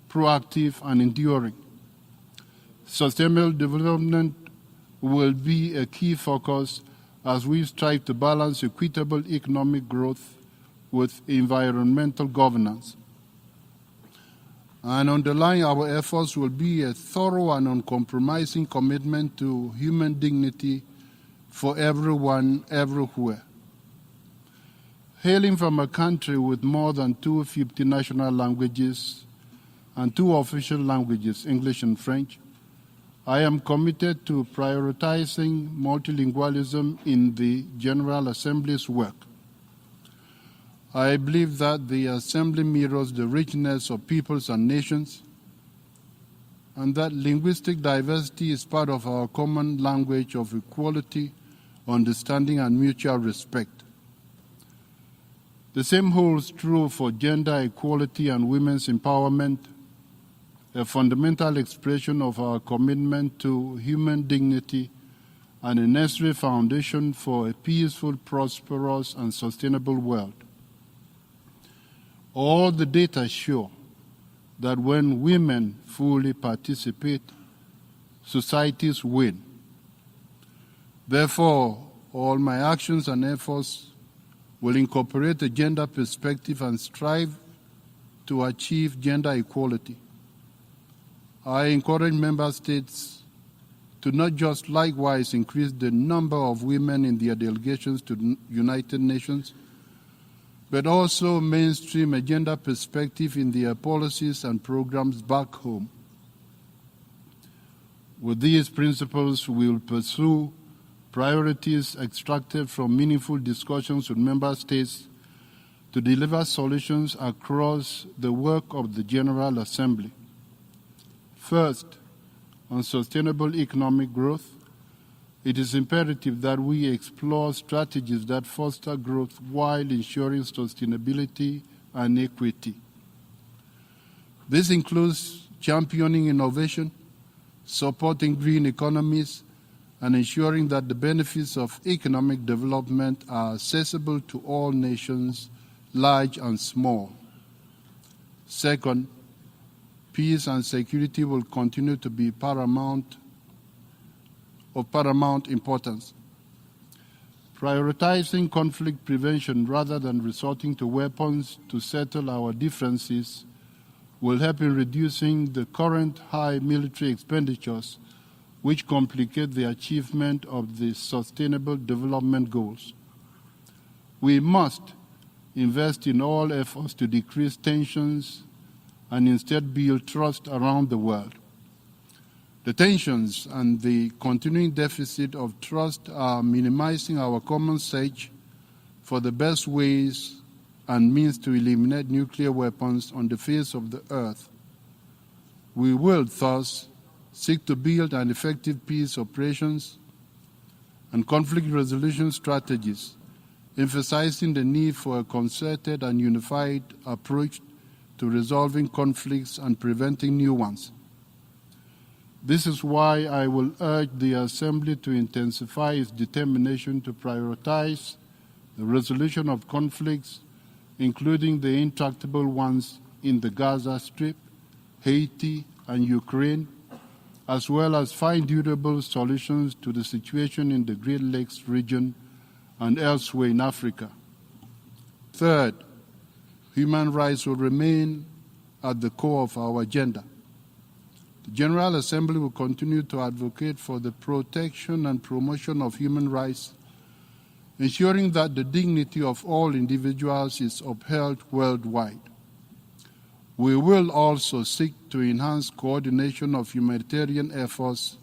proactive and enduring. Sustainable development will be a key focus as we strive to balance equitable economic growth with environmental governance. And underlying our efforts will be a thorough and uncompromising commitment to human dignity for everyone, everywhere. Hailing from a country with more than 250 national languages and 2 official languages, English and French, I am committed to prioritizing multilingualism in the General Assembly's work. I believe that the Assembly mirrors the richness of peoples and nations, and that linguistic diversity is part of our common language of equality, understanding, and mutual respect. The same holds true for gender equality and women's empowerment, a fundamental expression of our commitment to human dignity and a necessary foundation for a peaceful, prosperous, and sustainable world. All the data show that when women fully participate, societies win. Therefore, all my actions and efforts will incorporate a gender perspective and strive to achieve gender equality. I encourage member states to not just likewise increase the number of women in their delegations to the United Nations, but also mainstream a gender perspective in their policies and programs back home. With these principles, we will pursue priorities extracted from meaningful discussions with member states to deliver solutions across the work of the General Assembly. First, on sustainable economic growth, it is imperative that we explore strategies that foster growth while ensuring sustainability and equity. This includes championing innovation, supporting green economies, and ensuring that the benefits of economic development are accessible to all nations, large and small. Second, peace and security will continue to be of paramount importance. Prioritizing conflict prevention rather than resorting to weapons to settle our differences will help in reducing the current high military expenditures which complicate the achievement of the Sustainable Development Goals. We must invest in all efforts to decrease tensions and instead build trust around the world. The tensions and the continuing deficit of trust are minimizing our common search for the best ways and means to eliminate nuclear weapons on the face of the earth. We will thus seek to build an effective peace operations and conflict resolution strategies, emphasizing the need for a concerted and unified approach to resolving conflicts and preventing new ones. This is why I will urge the Assembly to intensify its determination to prioritize the resolution of conflicts, including the intractable ones in the Gaza Strip, Haiti, and Ukraine, as well as find durable solutions to the situation in the Great Lakes region and elsewhere in Africa. Third, human rights will remain at the core of our agenda. The General Assembly will continue to advocate for the protection and promotion of human rights, ensuring that the dignity of all individuals is upheld worldwide. We will also seek to enhance coordination of humanitarian efforts,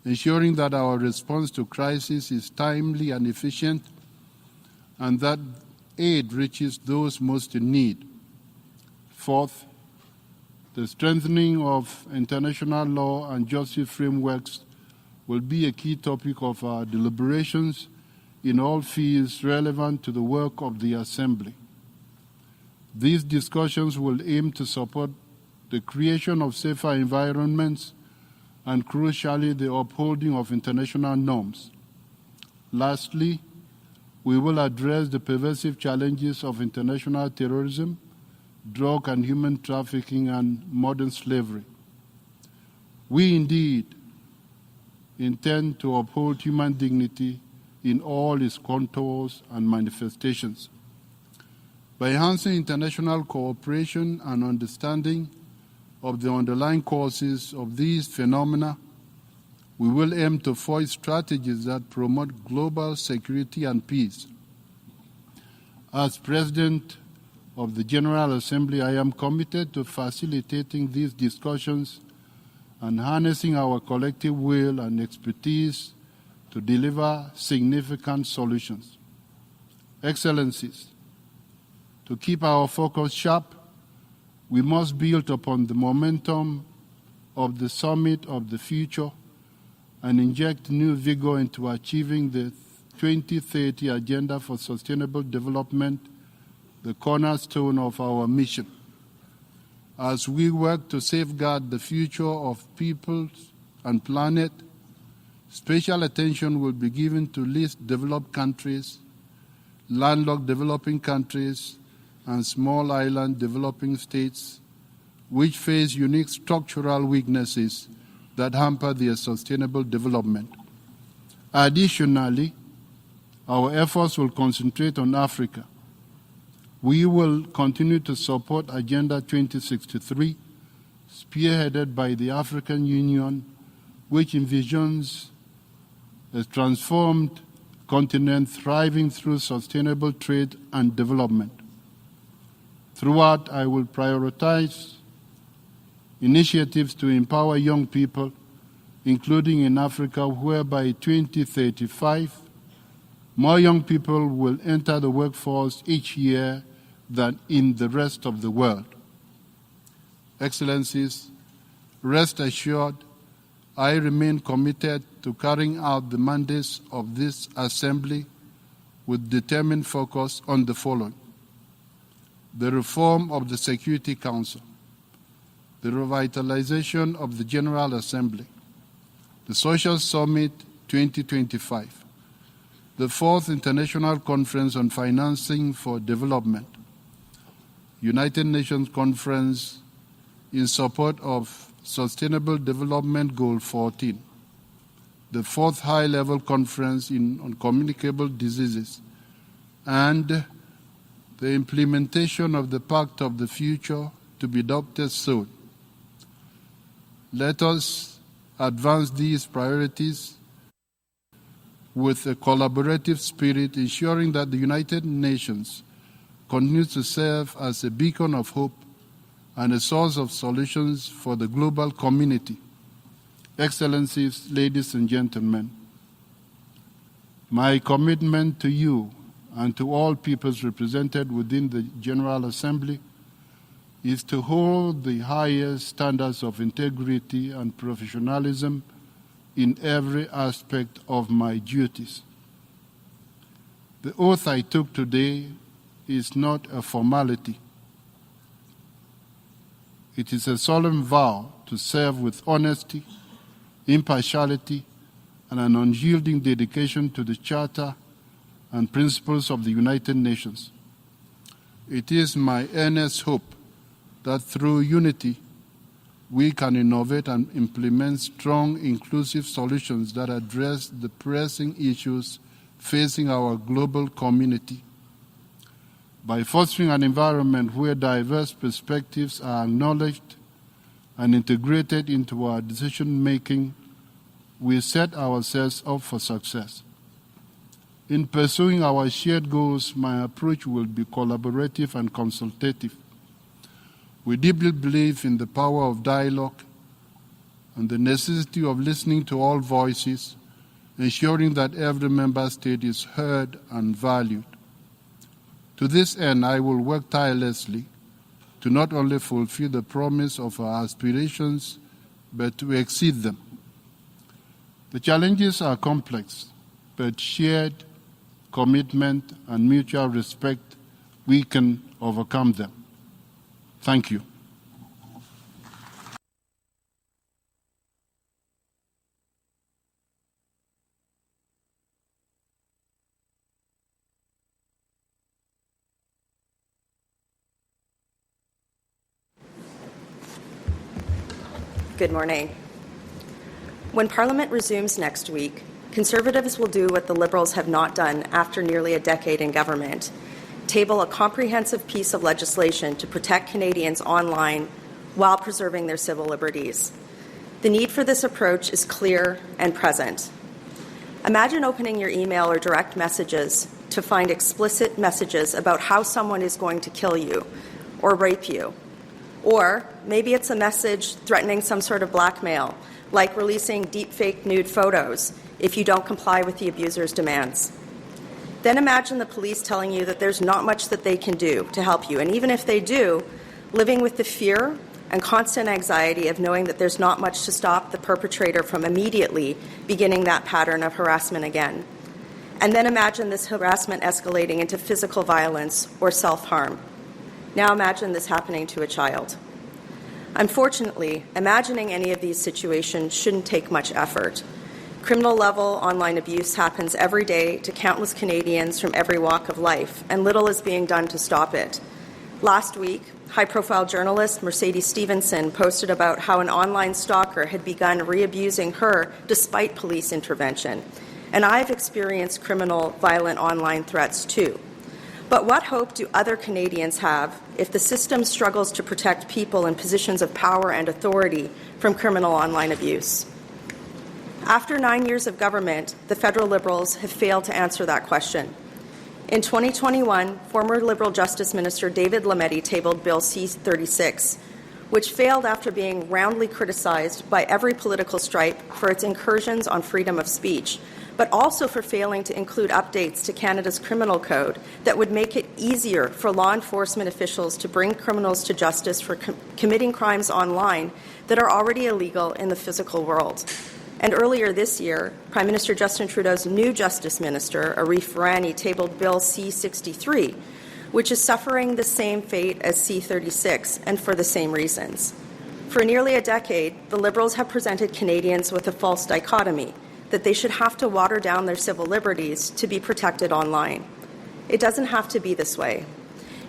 ensuring that our response to crisis is timely and efficient, and that aid reaches those most in need. Fourth, the strengthening of international law and justice frameworks will be a key topic of our deliberations in all fields relevant to the work of the Assembly. These discussions will aim to support the creation of safer environments and, crucially, the upholding of international norms. Lastly, we will address the pervasive challenges of international terrorism, drug and human trafficking, and modern slavery. We indeed intend to uphold human dignity in all its contours and manifestations. By enhancing international cooperation and understanding of the underlying causes of these phenomena, we will aim to forge strategies that promote global security and peace. As President of the General Assembly, I am committed to facilitating these discussions and harnessing our collective will and expertise to deliver significant solutions. Excellencies, to keep our focus sharp, we must build upon the momentum of the Summit of the Future and inject new vigor into achieving the 2030 Agenda for Sustainable Development, the cornerstone of our mission. As we work to safeguard the future of peoples and planet, special attention will be given to least developed countries, landlocked developing countries, and small island developing states, which face unique structural weaknesses that hamper their sustainable development. Additionally, our efforts will concentrate on Africa. We will continue to support Agenda 2063, spearheaded by the African Union, which envisions a transformed continent thriving through sustainable trade and development. Throughout, I will prioritize initiatives to empower young people, including in Africa, where by 2035, more young people will enter the workforce each year than in the rest of the world. Excellencies, rest assured, I remain committed to carrying out the mandates of this Assembly with determined focus on the following: the reform of the Security Council, the revitalization of the General Assembly, the Social Summit 2025, the Fourth International Conference on Financing for Development, United Nations Conference in support of Sustainable Development Goal 14, the Fourth High-Level Conference on Communicable Diseases, and the implementation of the Pact of the Future to be adopted soon. Let us advance these priorities with a collaborative spirit, ensuring that the United Nations continues to serve as a beacon of hope and a source of solutions for the global community. Excellencies, ladies and gentlemen, my commitment to you and to all peoples represented within the General Assembly is to hold the highest standards of integrity and professionalism in every aspect of my duties. The oath I took today is not a formality. It is a solemn vow to serve with honesty, impartiality, and an unyielding dedication to the Charter and principles of the United Nations. It is my earnest hope that through unity, we can innovate and implement strong, inclusive solutions that address the pressing issues facing our global community. By fostering an environment where diverse perspectives are acknowledged and integrated into our decision-making, we set ourselves up for success. In pursuing our shared goals, my approach will be collaborative and consultative. We deeply believe in the power of dialogue and the necessity of listening to all voices, ensuring that every member state is heard and valued. To this end, I will work tirelessly to not only fulfill the promise of our aspirations, but to exceed them. The challenges are complex, but shared commitment and mutual respect, we can overcome them. Thank you. Good morning. When Parliament resumes next week, Conservatives will do what the Liberals have not done after nearly a decade in government: table a comprehensive piece of legislation to protect Canadians online while preserving their civil liberties. The need for this approach is clear and present. Imagine opening your email or direct messages to find explicit messages about how someone is going to kill you or rape you. Or maybe it's a message threatening some sort of blackmail, like releasing deepfake nude photos if you don't comply with the abuser's demands. Then imagine the police telling you that there's not much that they can do to help you, and even if they do, living with the fear and constant anxiety of knowing that there's not much to stop the perpetrator from immediately beginning that pattern of harassment again. And then imagine this harassment escalating into physical violence or self-harm. Now imagine this happening to a child. Unfortunately, imagining any of these situations shouldn't take much effort. Criminal-level online abuse happens every day to countless Canadians from every walk of life, and little is being done to stop it. Last week, high-profile journalist Mercedes Stephenson posted about how an online stalker had begun re-abusing her despite police intervention. And I've experienced criminal, violent online threats too. But what hope do other Canadians have if the system struggles to protect people in positions of power and authority from criminal online abuse? After 9 years of government, the federal Liberals have failed to answer that question. In 2021, former Liberal Justice Minister David Lametti tabled Bill C-36, which failed after being roundly criticized by every political stripe for its incursions on freedom of speech, but also for failing to include updates to Canada's criminal code that would make it easier for law enforcement officials to bring criminals to justice for committing crimes online that are already illegal in the physical world. And earlier this year, Prime Minister Justin Trudeau's new Justice Minister, Arif Virani, tabled Bill C-63, which is suffering the same fate as C-36, and for the same reasons. For nearly a decade, the Liberals have presented Canadians with a false dichotomy, that they should have to water down their civil liberties to be protected online. It doesn't have to be this way.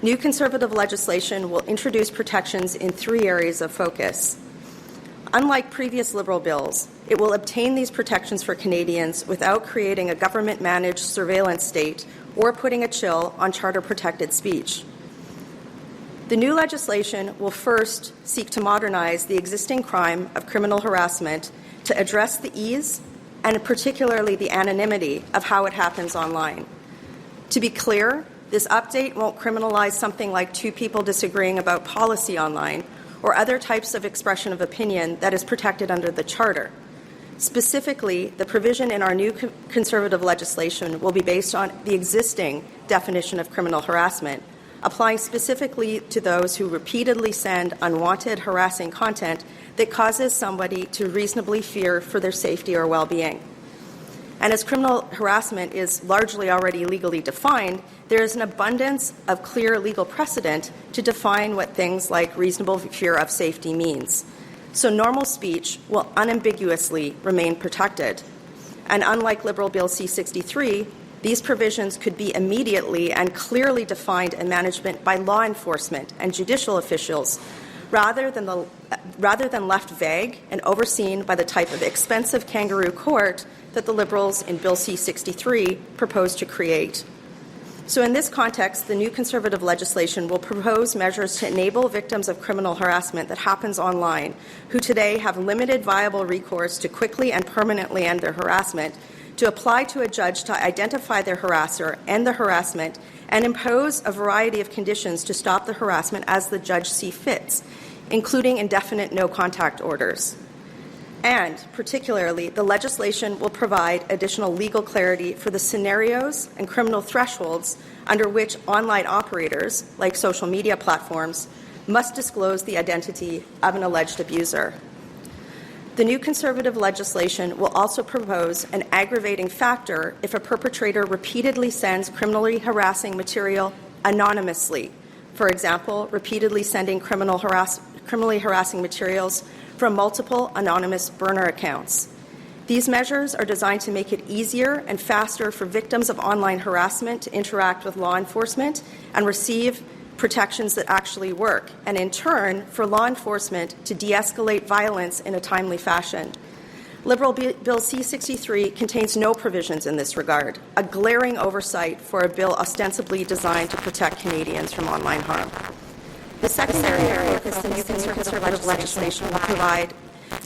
New Conservative legislation will introduce protections in 3 areas of focus. Unlike previous Liberal bills, it will obtain these protections for Canadians without creating a government-managed surveillance state or putting a chill on charter-protected speech. The new legislation will first seek to modernize the existing crime of criminal harassment to address the ease and particularly the anonymity of how it happens online. To be clear, this update won't criminalize something like 2 people disagreeing about policy online or other types of expression of opinion that is protected under the Charter. Specifically, the provision in our new Conservative legislation will be based on the existing definition of criminal harassment, applying specifically to those who repeatedly send unwanted, harassing content that causes somebody to reasonably fear for their safety or well-being. And as criminal harassment is largely already legally defined, there is an abundance of clear legal precedent to define what things like reasonable fear of safety means. So normal speech will unambiguously remain protected. And unlike Liberal Bill C-63, these provisions could be immediately and clearly defined in management by law enforcement and judicial officials rather than left vague and overseen by the type of expensive kangaroo court that the Liberals in Bill C-63 propose to create. So in this context, the new Conservative legislation will propose measures to enable victims of criminal harassment that happens online, who today have limited viable recourse to quickly and permanently end their harassment, to apply to a judge to identify their harasser, end the harassment, and impose a variety of conditions to stop the harassment as the judge sees fit, including indefinite no-contact orders. And, particularly, the legislation will provide additional legal clarity for the scenarios and criminal thresholds under which online operators, like social media platforms, must disclose the identity of an alleged abuser. The new Conservative legislation will also propose an aggravating factor if a perpetrator repeatedly sends criminally harassing material anonymously, for example, repeatedly sending criminally harassing materials from multiple anonymous burner accounts. These measures are designed to make it easier and faster for victims of online harassment to interact with law enforcement and receive protections that actually work, and in turn, for law enforcement to de-escalate violence in a timely fashion. Liberal Bill C-63 contains no provisions in this regard, a glaring oversight for a bill ostensibly designed to protect Canadians from online harm. The secondary area that the new Conservative legislation will provide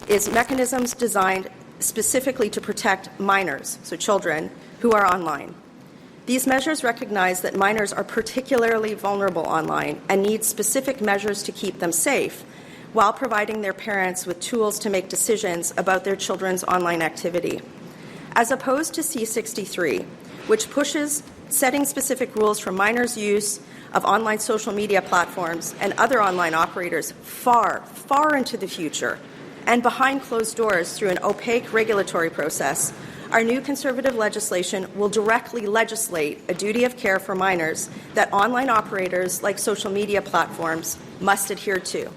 is mechanisms designed specifically to protect minors, so children, who are online. These measures recognize that minors are particularly vulnerable online and need specific measures to keep them safe, while providing their parents with tools to make decisions about their children's online activity. As opposed to C63, which pushes setting specific rules for minors' use of online social media platforms and other online operators far, far into the future and behind closed doors through an opaque regulatory process, our new conservative legislation will directly legislate a duty of care for minors that online operators like social media platforms must adhere to.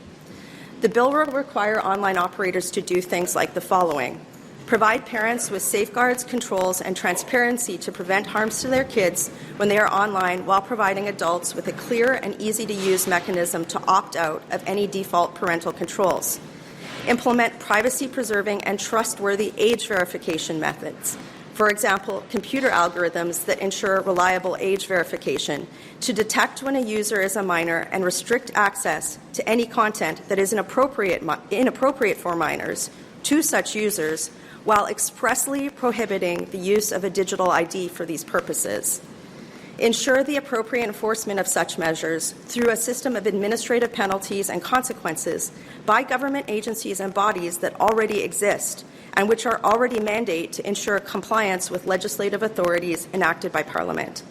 The bill will require online operators to do things like the following: provide parents with safeguards, controls, and transparency to prevent harms to their kids when they are online, while providing adults with a clear and easy-to-use mechanism to opt out of any default parental controls. Implement privacy-preserving and trustworthy age verification methods. For example, computer algorithms that ensure reliable age verification to detect when a user is a minor and restrict access to any content that is inappropriate for minors to such users, while expressly prohibiting the use of a digital ID for these purposes. Ensure the appropriate enforcement of such measures through a system of administrative penalties and consequences by government agencies and bodies that already exist and which are already mandate to ensure compliance with legislative authorities enacted by Parliament.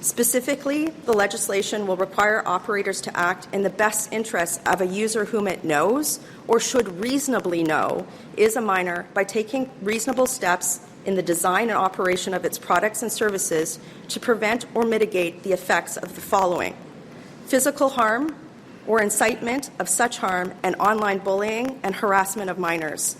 Specifically, the legislation will require operators to act in the best interests of a user whom it knows or should reasonably know is a minor by taking reasonable steps in the design and operation of its products and services to prevent or mitigate the effects of the following: physical harm or incitement of such harm and online bullying and harassment of minors,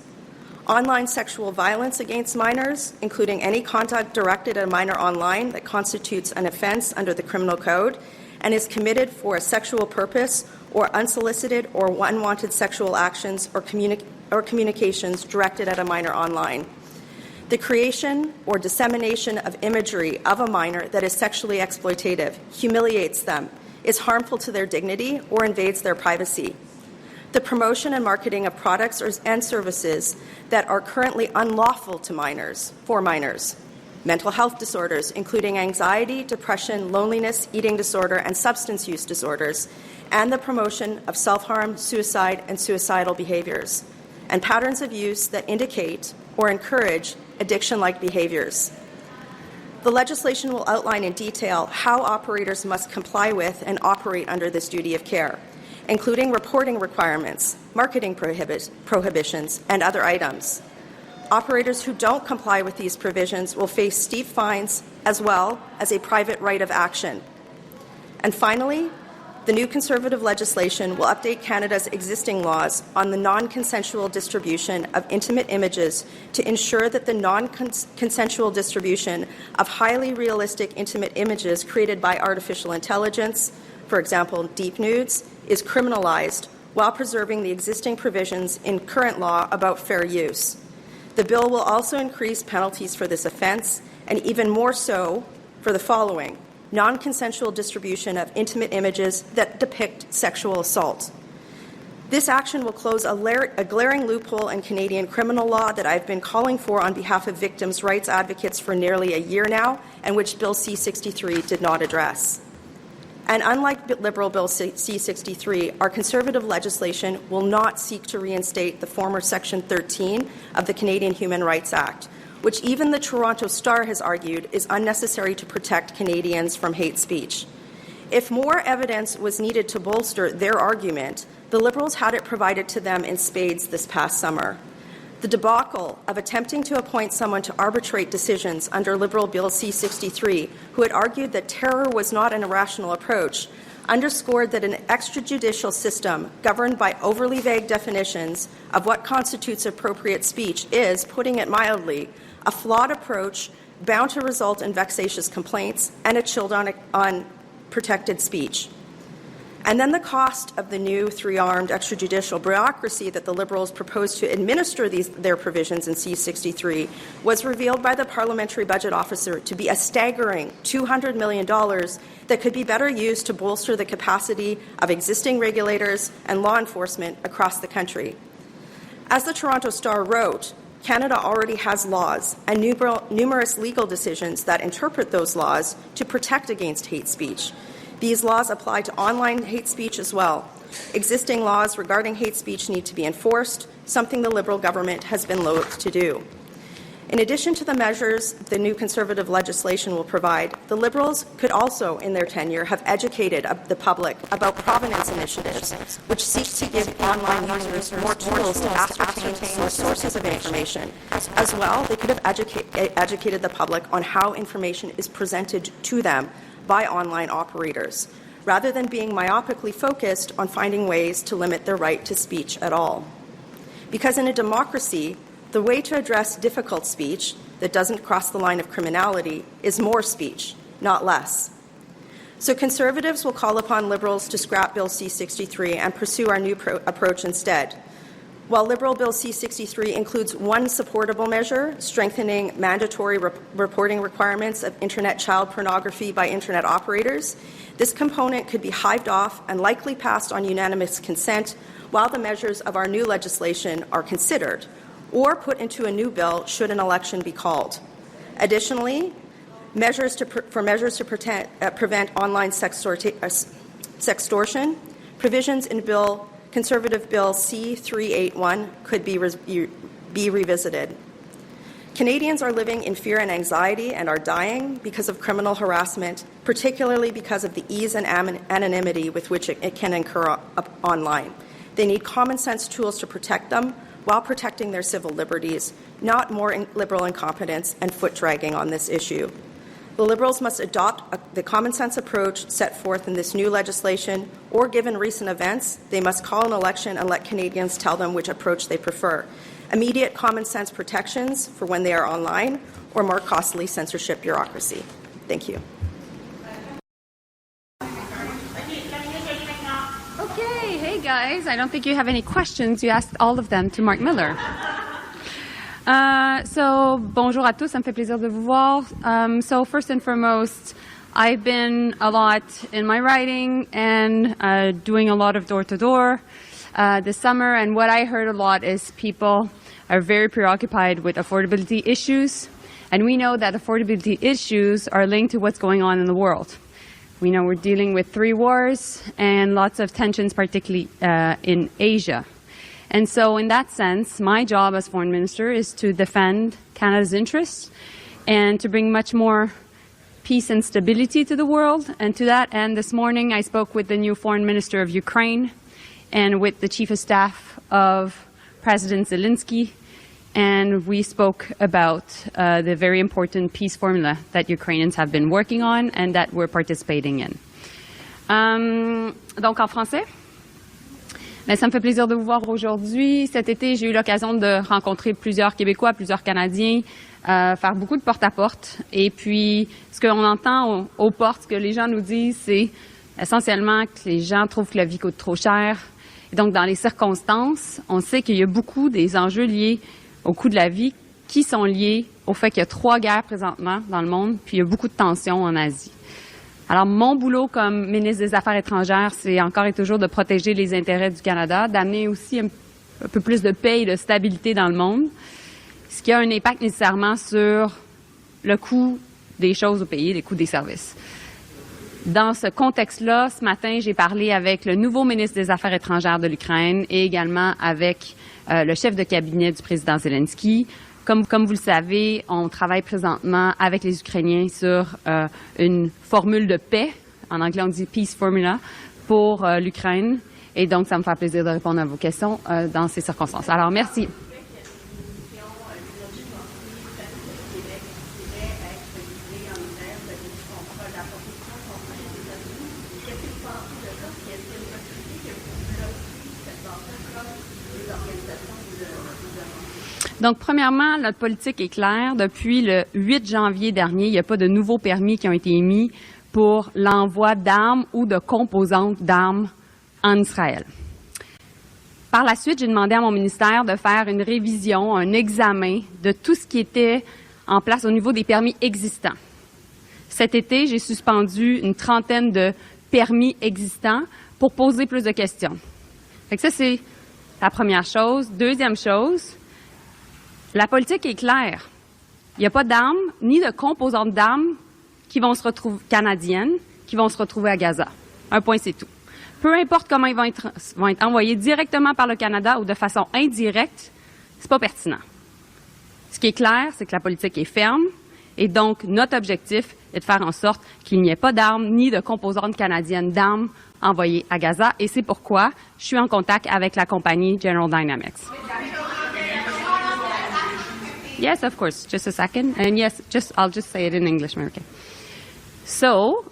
online sexual violence against minors, including any conduct directed at a minor online that constitutes an offense under the Criminal Code and is committed for a sexual purpose, or unsolicited or unwanted sexual actions or communications directed at a minor online. The creation or dissemination of imagery of a minor that is sexually exploitative, humiliates them, is harmful to their dignity, or invades their privacy. The promotion and marketing of products and services that are currently unlawful to minors, for minors. Mental health disorders, including anxiety, depression, loneliness, eating disorder, and substance use disorders, and the promotion of self-harm, suicide, and suicidal behaviors, and patterns of use that indicate or encourage addiction-like behaviors. The legislation will outline in detail how operators must comply with and operate under this duty of care, including reporting requirements, marketing prohibitions, and other items. Operators who don't comply with these provisions will face steep fines as well as a private right of action. And finally, the new Conservative legislation will update Canada's existing laws on the non-consensual distribution of intimate images to ensure that the non-consensual distribution of highly realistic intimate images created by artificial intelligence, for example, deep nudes, is criminalized while preserving the existing provisions in current law about fair use. The bill will also increase penalties for this offence, and even more so for the following: non-consensual distribution of intimate images that depict sexual assault. This action will close a glaring loophole in Canadian criminal law that I've been calling for on behalf of victims' rights advocates for nearly a year now, and which Bill C-63 did not address. And unlike Liberal Bill C-63, our Conservative legislation will not seek to reinstate the former Section 13 of the Canadian Human Rights Act, which even the Toronto Star has argued is unnecessary to protect Canadians from hate speech. If more evidence was needed to bolster their argument, the Liberals had it provided to them in spades this past summer. The debacle of attempting to appoint someone to arbitrate decisions under Liberal Bill C-63, who had argued that terror was not an irrational approach, underscored that an extrajudicial system governed by overly vague definitions of what constitutes appropriate speech is, putting it mildly, a flawed approach bound to result in vexatious complaints and a chill on protected speech. And then the cost of the new three-armed extrajudicial bureaucracy that the Liberals proposed to administer their provisions in C-63 was revealed by the Parliamentary Budget Officer to be a staggering $200 million that could be better used to bolster the capacity of existing regulators and law enforcement across the country. As the Toronto Star wrote, Canada already has laws and numerous legal decisions that interpret those laws to protect against hate speech. These laws apply to online hate speech as well. Existing laws regarding hate speech need to be enforced, something the Liberal government has been loath to do. In addition to the measures the new Conservative legislation will provide, the Liberals could also, in their tenure, have educated the public about provenance initiatives, which seek to give online users more tools to ascertain sources of information. As well, they could have educated the public on how information is presented to them by online operators, rather than being myopically focused on finding ways to limit their right to speech at all. Because in a democracy, the way to address difficult speech that doesn't cross the line of criminality is more speech, not less. So Conservatives will call upon Liberals to scrap Bill C-63 and pursue our new approach instead. While Liberal Bill C-63 includes one supportable measure, strengthening mandatory reporting requirements of Internet child pornography by Internet operators, this component could be hived off and likely passed on unanimous consent while the measures of our new legislation are considered, or put into a new bill should an election be called. Additionally, measures to prevent online sextortion, provisions in Conservative Bill C-381 could be revisited. Canadians are living in fear and anxiety and are dying because of criminal harassment, particularly because of the ease and anonymity with which it can occur online. They need common sense tools to protect them while protecting their civil liberties, not more Liberal incompetence and foot-dragging on this issue. The Liberals must adopt the common-sense approach set forth in this new legislation, or given recent events, they must call an election and let Canadians tell them which approach they prefer. Immediate common-sense protections for when they are online, or more costly censorship bureaucracy. Thank you. Hey guys, I don't think you have any questions. You asked all of them to Mark Miller. Bonjour à tous, ça me fait plaisir de vous voir. So first and foremost, I've been a lot in my writing and doing a lot of door-to-door this summer, and what I heard a lot is people are very preoccupied with affordability issues, and we know that affordability issues are linked to what's going on in the world. We know we're dealing with 3 wars and lots of tensions, particularly in Asia. And so in that sense, my job as foreign minister is to defend Canada's interests and to bring much more peace and stability to the world. And to that end, this morning I spoke with the new foreign minister of Ukraine and with the chief of staff of President Zelensky. And we spoke about the very important peace formula that Ukrainians have been working on and that we're participating in. Donc en français, ça me fait plaisir de vous voir aujourd'hui. Cet été, j'ai eu l'occasion de rencontrer plusieurs Québécois, plusieurs Canadiens, faire beaucoup de porte-à-porte. Et puis, ce qu'on entend aux portes, ce que les gens nous disent, c'est essentiellement que les gens trouvent que la vie coûte trop cher. Et donc, dans les circonstances, on sait qu'il y a beaucoup des enjeux liés au coût de la vie qui sont liés au fait qu'il y a 3 guerres présentement dans le monde, puis il y a beaucoup de tensions en Asie. Alors, mon boulot comme ministre des Affaires étrangères, c'est encore et toujours de protéger les intérêts du Canada, d'amener aussi un peu plus de paix et de stabilité dans le monde, ce qui a un impact nécessairement sur le coût des choses au pays, les coûts des services. Dans ce contexte-là, ce matin, j'ai parlé avec le nouveau ministre des Affaires étrangères de l'Ukraine et également avec le chef de cabinet du président Zelensky. Comme vous le savez, on travaille présentement avec les Ukrainiens sur une formule de paix, en anglais on dit peace formula, pour l'Ukraine. Et donc, ça me fait plaisir de répondre à vos questions dans ces circonstances. Alors, merci. Donc, premièrement, notre politique est claire. Depuis le 8 janvier dernier, il n'y a pas de nouveaux permis qui ont été émis pour l'envoi d'armes ou de composantes d'armes en Israël. Par la suite, j'ai demandé à mon ministère de faire une révision, un examen de tout ce qui était en place au niveau des permis existants. Cet été, j'ai suspendu une trentaine de permis existants pour poser plus de questions. Fait que ça, c'est la première chose. Deuxième chose, La politique est claire. Il n'y a pas d'armes ni de composantes d'armes qui vont se retrouver canadiennes qui vont se retrouver à Gaza. Un point, c'est tout. Peu importe comment ils vont être envoyés directement par le Canada ou de façon indirecte, c'est pas pertinent. Ce qui est clair, c'est que la politique est ferme et donc notre objectif est de faire en sorte qu'il n'y ait pas d'armes ni de composantes canadiennes d'armes envoyées à Gaza et c'est pourquoi je suis en contact avec la compagnie General Dynamics. Yes, of course. Just a second. And yes, I'll just say it in English, okay. So,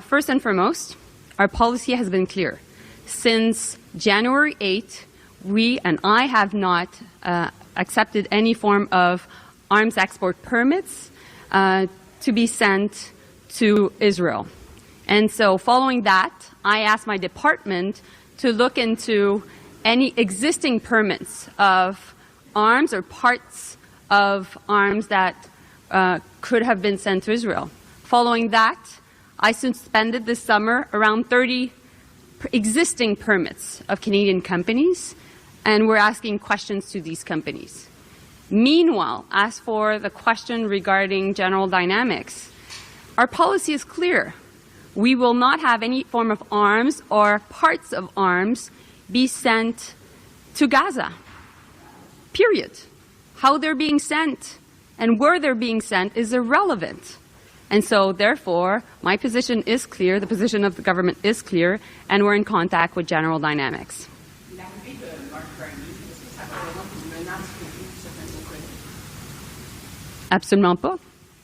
first and foremost, our policy has been clear. Since January 8th, we and I have not accepted any form of arms export permits to be sent to Israel. And so following that, I asked my department to look into any existing permits of arms or parts of arms that could have been sent to Israel. Following that, I suspended this summer around 30 existing permits of Canadian companies, and we're asking questions to these companies. Meanwhile, as for the question regarding General Dynamics, our policy is clear. We will not have any form of arms or parts of arms be sent to Gaza, period. How they're being sent and where they're being sent is irrelevant. And so, therefore, my position is clear, the position of the government is clear, and we're in contact with General Dynamics. Absolument pas.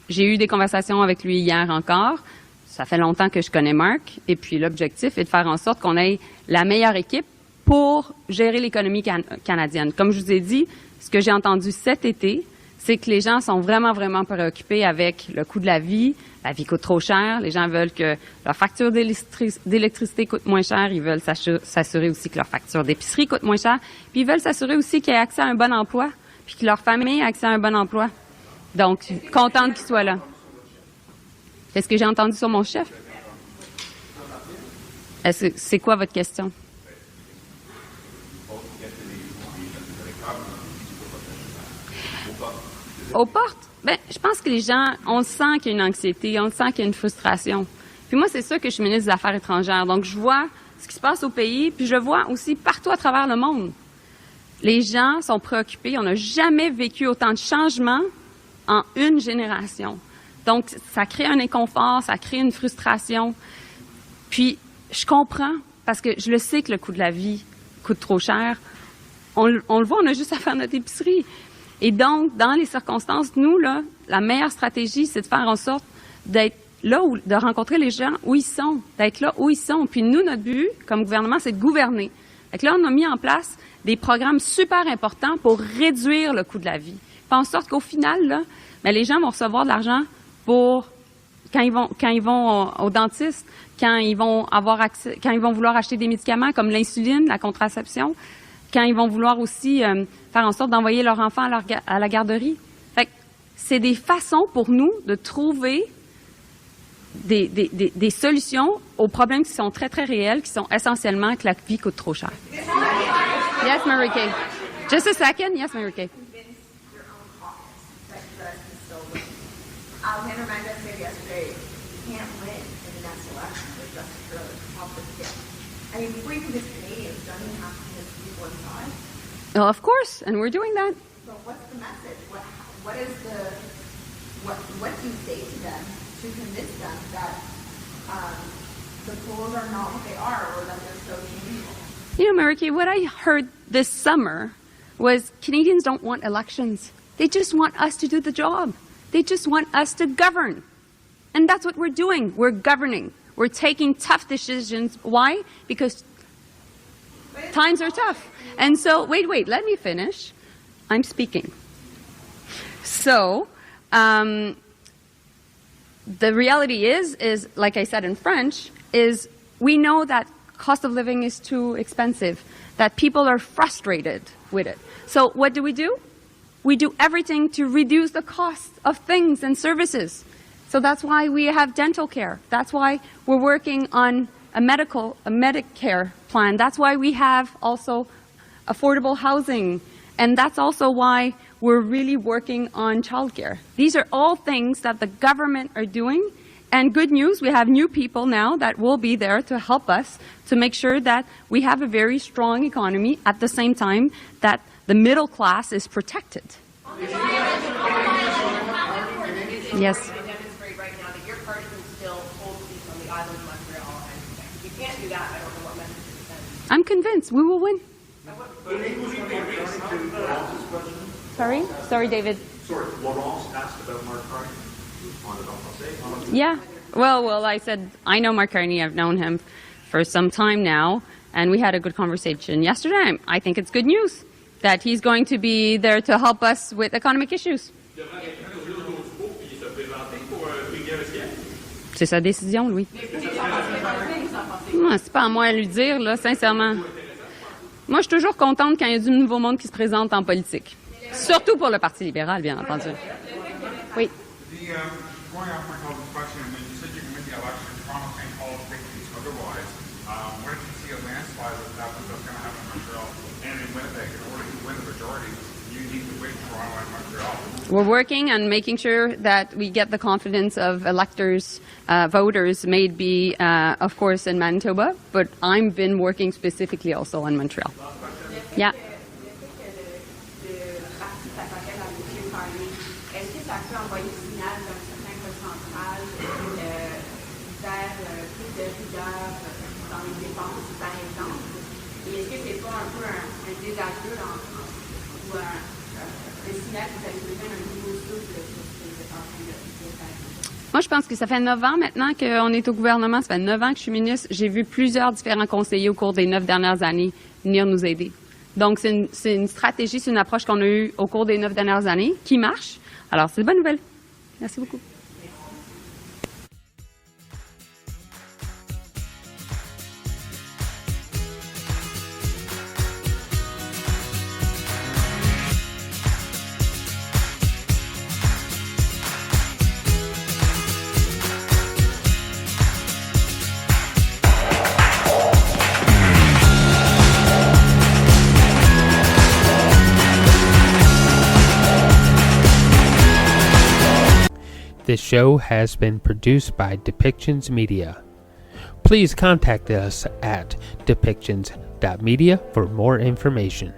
J'ai eu des conversations avec lui hier encore. Ça fait longtemps que je connais Mark. Et puis l'objectif est de faire en sorte qu'on ait la meilleure équipe pour gérer l'économie canadienne. Comme je vous ai dit, ce que j'ai entendu cet été, c'est que les gens sont vraiment, vraiment préoccupés avec le coût de la vie. La vie coûte trop cher. Les gens veulent que leur facture d'électricité coûte moins cher. Ils veulent s'assurer aussi que leur facture d'épicerie coûte moins cher. Puis ils veulent s'assurer aussi qu'ils aient accès à un bon emploi, puis que leur famille ait accès à un bon emploi. Donc, contente qu'il soit là. Qu'est-ce que j'ai entendu sur mon chef? C'est quoi votre question? Aux portes? Ben, je pense que les gens, on sent qu'il y a une anxiété, on sent qu'il y a une frustration. Puis moi, c'est sûr que je suis ministre des Affaires étrangères. Donc, je vois ce qui se passe au pays, puis je le vois aussi partout à travers le monde. Les gens sont préoccupés. On n'a jamais vécu autant de changements en une génération. Donc, ça crée un inconfort, ça crée une frustration. Puis, je comprends, parce que je le sais que le coût de la vie coûte trop cher. On le voit, on a juste à faire notre épicerie. Et donc, dans les circonstances, nous, là, la meilleure stratégie, c'est de faire en sorte d'être là, de rencontrer les gens où ils sont, d'être là où ils sont. Puis nous, notre but, comme gouvernement, c'est de gouverner. Fait que là, on a mis en place des programmes super importants pour réduire le coût de la vie. Faire en sorte qu'au final, là, bien, les gens vont recevoir de l'argent pour quand ils vont au dentiste, quand ils vont avoir accès, quand ils vont vouloir acheter des médicaments comme l'insuline, la contraception, quand ils vont vouloir aussi faire en sorte d'envoyer leur enfant à la garderie. Fait que c'est des façons pour nous de trouver des solutions aux problèmes qui sont très, très réels, qui sont essentiellement que la vie coûte trop cher. Yes, Mary Kay. Just a second. Yes, Mary Kay. Senator Manda said yesterday, you can't win in the next election with Justice Trudeau off the tip. I mean, before you convince Canadians, don't you have to convince people inside? Well, of course, and we're doing that. But what's the message? What do you say to them to convince them that the polls are not what they are, or that they're so changeable? You know, Mary Kay, what I heard this summer was Canadians don't want elections. They just want us to do the job. They just want us to govern. And that's what we're doing. We're governing. We're taking tough decisions. Why? Because times are tough. And so, wait, let me finish. I'm speaking. So, the reality is, like I said in French, is we know that cost of living is too expensive, that people are frustrated with it. So what do? We do everything to reduce the cost of things and services. So that's why we have dental care. That's why we're working on a Medicare plan. That's why we have also affordable housing. And that's also why we're really working on childcare. These are all things that the government are doing. And good news, we have new people now that will be there to help us to make sure that we have a very strong economy at the same time that the middle class is protected. Yes. Demonstrate right now that your party can still hold seats on the island of Montreal, and if you can't do that, I don't know what message to send. I'm convinced we will win. Sorry, David. Sorry, Laurence asked about Mark Carney. Yeah. Well, I said I know Mark Carney. I've known him for some time now, and we had a good conversation yesterday. I think it's good news that he's going to be there to help us with economic issues. C'est sa décision, Louis. C'est pas à moi à lui dire, là, sincèrement. Moi, je suis toujours contente quand il y a du nouveau monde qui se présente en politique. Surtout pour le Parti libéral, bien entendu. Oui. Going off my colleague's question, you said you can win the election in Toronto, St. Paul, victories otherwise. Where did you see a landslide that was going to happen in Montreal and in Winnipeg? In order to win the majority, you need to win Toronto and Montreal. We're working on making sure that we get the confidence of electors, voters, maybe, of course, in Manitoba, but I've been working specifically also in Montreal. Yeah. Moi, je pense que ça fait 9 ans maintenant qu'on est au gouvernement. Ça fait 9 ans que je suis ministre. J'ai vu plusieurs différents conseillers au cours des 9 dernières années venir nous aider. Donc, c'est une stratégie, c'est une approche qu'on a eue au cours des 9 dernières années qui marche. Alors, c'est une bonne nouvelle. Merci beaucoup. This show has been produced by Depictions Media. Please contact us at depictions.media for more information.